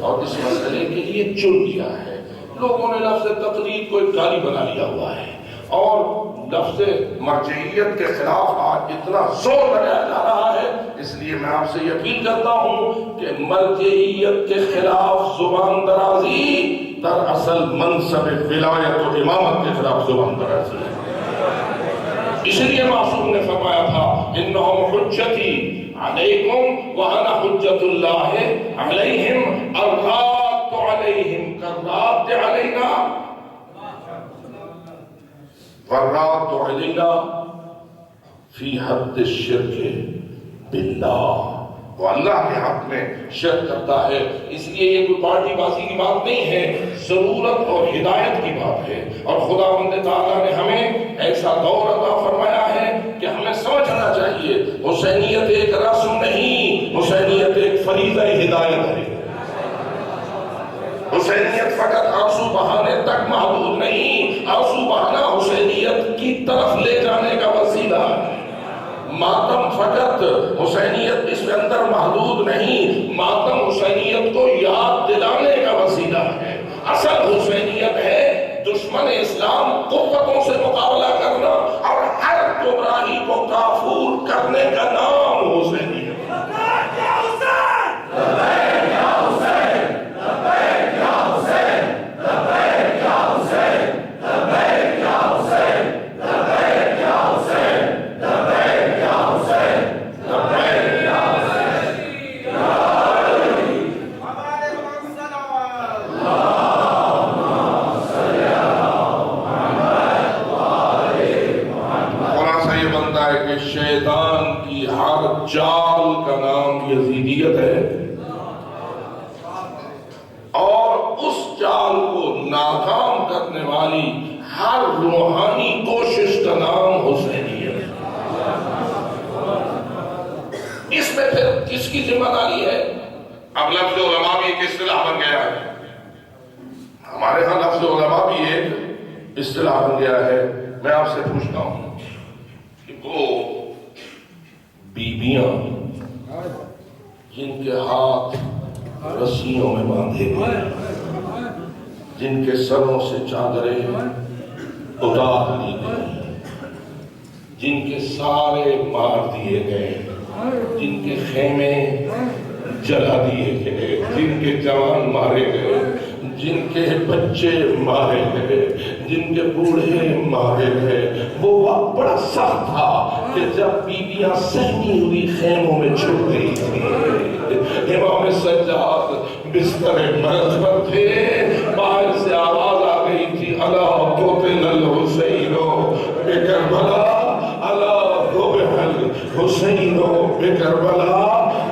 اور اس مسئلے کے لیے چن لیا ہے. لوگوں نے لفظ تقلید کو ایک گالی بنا لیا ہوا ہے اور لفظ مرجعیت کے خلاف آج اتنا زور لگایا جا رہا ہے. اس لیے میں آپ سے یہ اپیل کرتا ہوں کہ مرجعیت کے خلاف زبان درازی دراصل منصب ولایت و امامت کے خلاف زبان درازی ہے. اس لیے معصوم نے فرمایا تھا انہم حجتی علیکم وانا حجت اللہ علیہم الرات علیہم کالرات علینا والرات علینا فی حد الشرک باللہ. وہ اللہ کے حق میں شرک کرتا ہے. اس لیے یہ کوئی پارٹی بازی کی بات نہیں ہے، ضرورت اور ہدایت کی بات ہے. اور خداوند تعالیٰ نے ہمیں ایسا دور عطا فرمایا ہے کہ ہمیں سمجھنا چاہیے حسینیت ایک رسم نہیں، حسینیت ایک فریضہ ہدایت ہے. حسینیت فقط آنسو بہانے تک محدود نہیں، آنسو بہانا حسینیت کی طرف لے جانے کا وسیلہ ہے. ماتم فقط حسینیت اس کے اندر محدود نہیں، ماتم حسینیت کو یاد دلانے کا وسیلہ ہے. اصل حسینیت ہے دشمن اسلام قوتوں سے مقابلہ کرنا اور ہر گمراہی کو کافور کرنے کا نام حسینیت. شیطان کی ہر چال کا نام یزیدیت ہے اور اس چال کو ناکام کرنے والی ہر روحانی کوشش کا نام حسینیت ہے. اس میں پھر کس کی ذمہ داری ہے؟ اب لفظ علماء بھی ایک اصطلاح بن گیا ہے. ہمارے ہاں لفظ علماء بھی ایک اصطلاح بن گیا ہے. میں آپ سے پوچھتا ہوں کہ وہ بیویاں جن کے ہاتھ رسیوں میں باندھے گئے، جن کے سروں سے چادریں اتار لی گئی، جن کے سارے مار دیے گئے، جن کے خیمے جلا دیے گئے، جن کے جوان مارے گئے، جن کے بچے مارے گئے، جن کے بوڑھے مارے گئے، وہ وقت بڑا سخت تھا کہ جب بیویاں سہمی ہوئی خیموں میں چھپ گئی تھی۔ امام سجاد بستر مرض پر تھے، باہر سے آواز آ گئی تھی، الا قتل الحسین بکربلا، الا ذبح الحسین بکربلا۔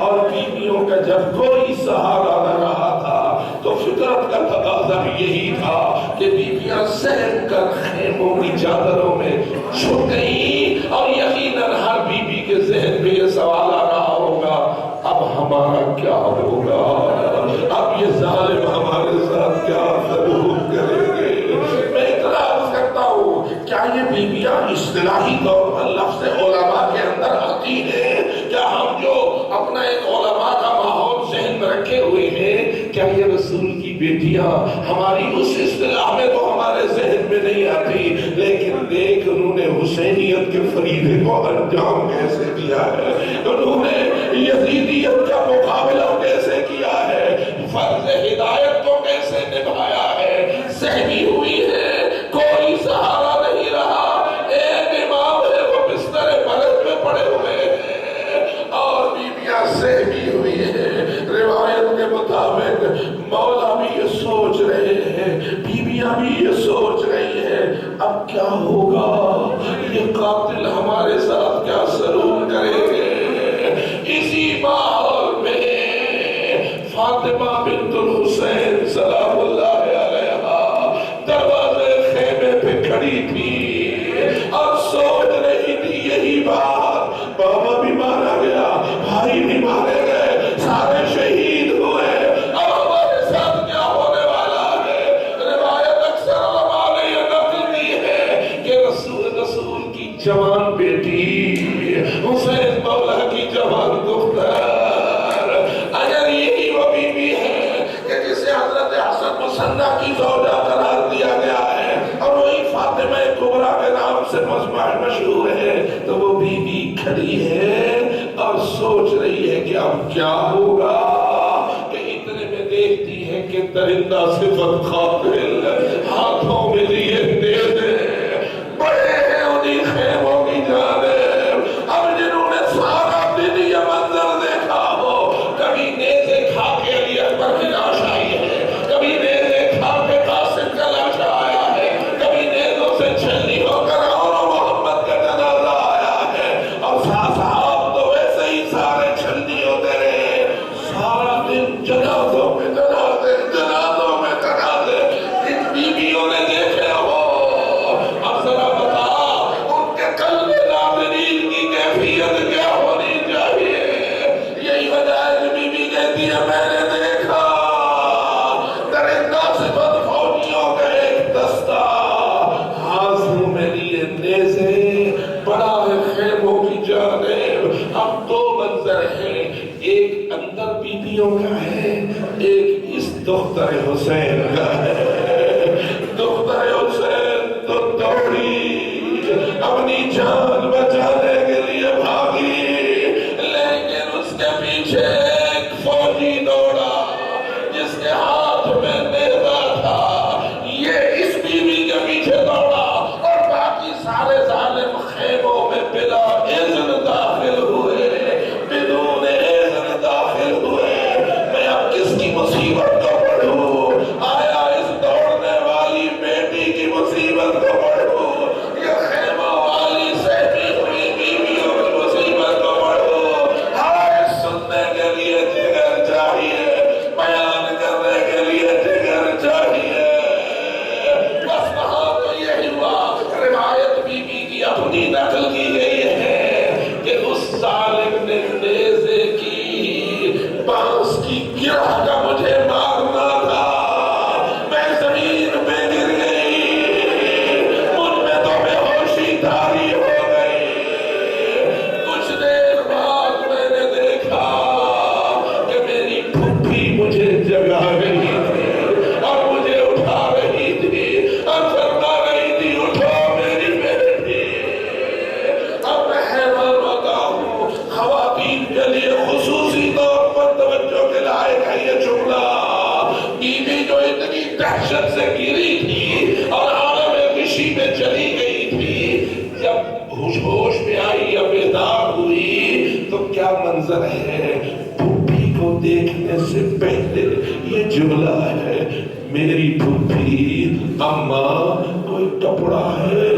اور بیویوں کا جب کوئی سہارا نہ رہا تھا تو فطرت کا تقاضا بھی یہی تھا کہ بیویاں سہم کر خیموں کی چادروں میں چھپ گئیں۔ اور یقیناً ہر بیوی کے ذہن میں یہ سوال آ رہا ہوگا، اب ہمارا کیا ہوگا، اب یہ ظالم ہمارے ساتھ کیا سلوک کریں گے۔ میں اعتراض کرتا ہوں، کیا یہ بیویاں اصطلاحی طور پر لفظ علماء کے اندر آتی ہیں؟ کیا ہم جو اپنا ایک علماء کا ماحول ذہن میں رکھے ہوئے ہیں، کیا یہ رسول کی بیٹیاں ہماری اس اصطلاح میں تو ہمارے ذہن میں نہیں آتی؟ لیکن دیکھ انہوں نے حسینیت کے فریضے کو انجام کیسے دیا ہے، انہوں نے یزیدیت کا مقابلہ کیسے کیا ہے، فرض ہدایت کو کیسے نبھایا ہے۔ سہمی ہوئی ہے، کوئی سہارا نہیں رہا، ایک امام ہے وہ بستر مرض میں پڑے ہوئے ہیں اور بیویاں سہمی ہوئی ہے۔ روایت کے مطابق مولا بھی یہ سوچ رہے ہیں، بیویاں بھی یہ سوچ رہی ہیں، اب کیا ہوگا، یہ قاتل ہمارے ساتھ کیا سلوک کریں گے۔ اسی ماحول میں فاطمہ بنت الحسین سلام اللہ علیہا دروازے خیمے پہ کھڑی تھی اور سوچ رہی تھی یہی بات، بابا بھی مارا گیا، بھائی بھی مارے گئے، سارے شہید ہوئے، اب ہمارے ساتھ کیا ہونے والا ہے۔ روایت اکثر علماء نے یہ نقل کی ہے کہ رسول کی جوان بیٹی حسین مولا کی جوان دختر، اگر یہی وہ بیوی ہے کہ جسے حضرت حسن مسنہ کی زوجہ قرار دیا گیا ہے اور وہی فاطمہ کبریٰ کے نام سے مشہور ہے، تو وہ بیوی کھڑی ہے اور سوچ رہی ہے کہ اب کیا ہوگا، کہ اتنے میں دیکھتی ہے کہ درندہ صفت قاتل ہاتھوں میں لیے نیزے بڑے ہیں انہی خیموں کی جانب۔ اب جنہوں نے سارا دن یہ منظر دیکھا ہو، کبھی نیزے کھا کے علی اکبر کی لاش آئی ہے، کبھی نیزے کھا کے قاسم کا لاش آیا ہے، کبھی نیزوں سے چھلنی ہو کر اور محمد کا جنازہ آیا ہے، اور صاحب تو ویسے ہی سارے چھلنی ہوتے رہے، سارا دن جنازوں میں جنازے، جنازوں میں جنازے، ان بیویوں نے دیکھے ہو۔ اب ذرا بتا ان کے قلب ناظرین کی کیفیت کیا ہونی چاہیے۔ یہی وجہ ہے کہ بی بی کہتی ہے میں نے دیکھا درندہ صفت فوجیوں کا ایک دستہ، ہاتھوں میں لیے نیزے بڑا ہے خیموں کی جانب۔ اب دو منظر ہیں، ایک اندر بیویوں کا ہے، ایک اس دختر حسین کا ہے۔ دختر حسین تو دوڑی، اپنی جان بچانے کے لیے بھاگی، لیکن اس کے پیچھے ایک فوجی دوڑا جس کے ہاتھ میں نیزہ تھا، یہ اس بیوی کے پیچھے دوڑا اور باقی سارے ظالم خیموں میں بلا اذن داخل ہوئے، بدون اذن داخل ہوئے۔ میں اب کس کی مصیبت کو پڑھوں، آیا اس دوڑنے والی بیٹی کی مصیبت کو پڑھوں، یہ خیمہ والی سے وحشت سے گری تھی اور عالم غشی میں چلی گئی تھی، جب ہوش میں آئی یا بیدار ہوئی تو کیا منظر ہے؟ پھوپھی کو دیکھنے سے پہلے یہ جملہ ہے، میری پھوپھی اماں کوئی کپڑا ہے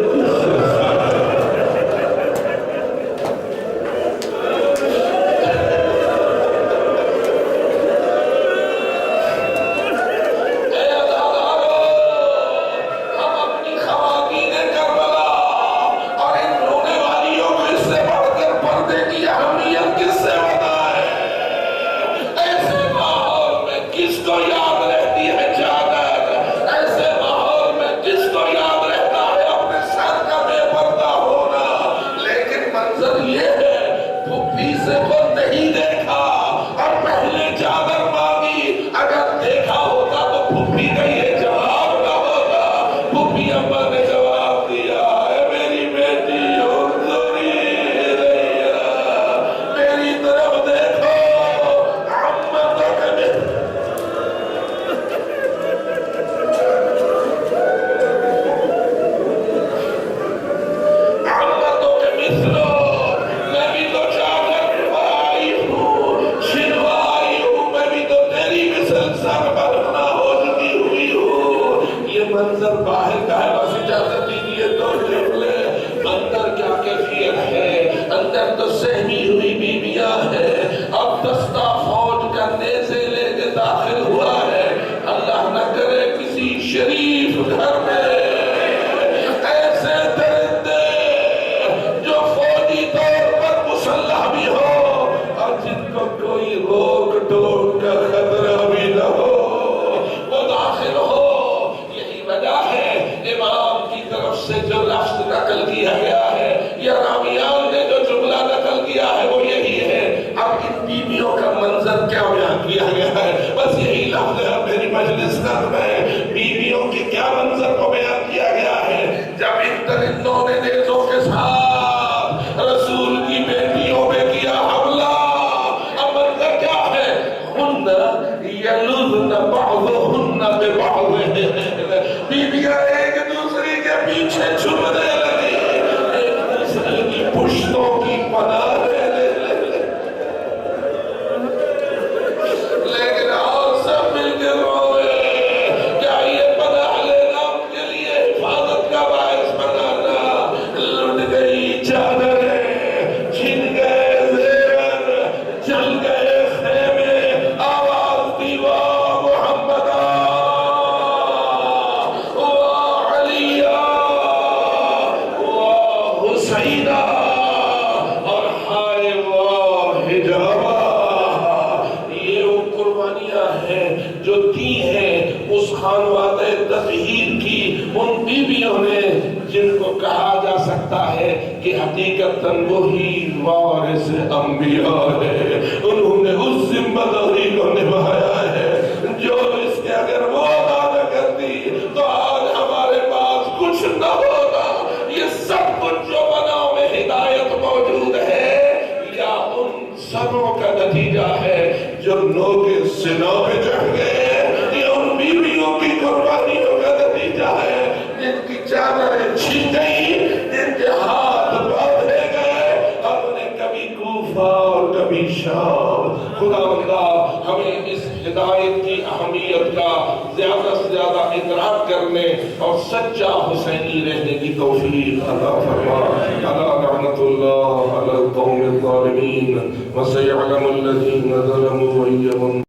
اور سچا حسینی رہنے کی توفیق عطا فرما. الا لعنت اللہ علی القوم الظالمین وسيعلم الذين ظلموا أيهم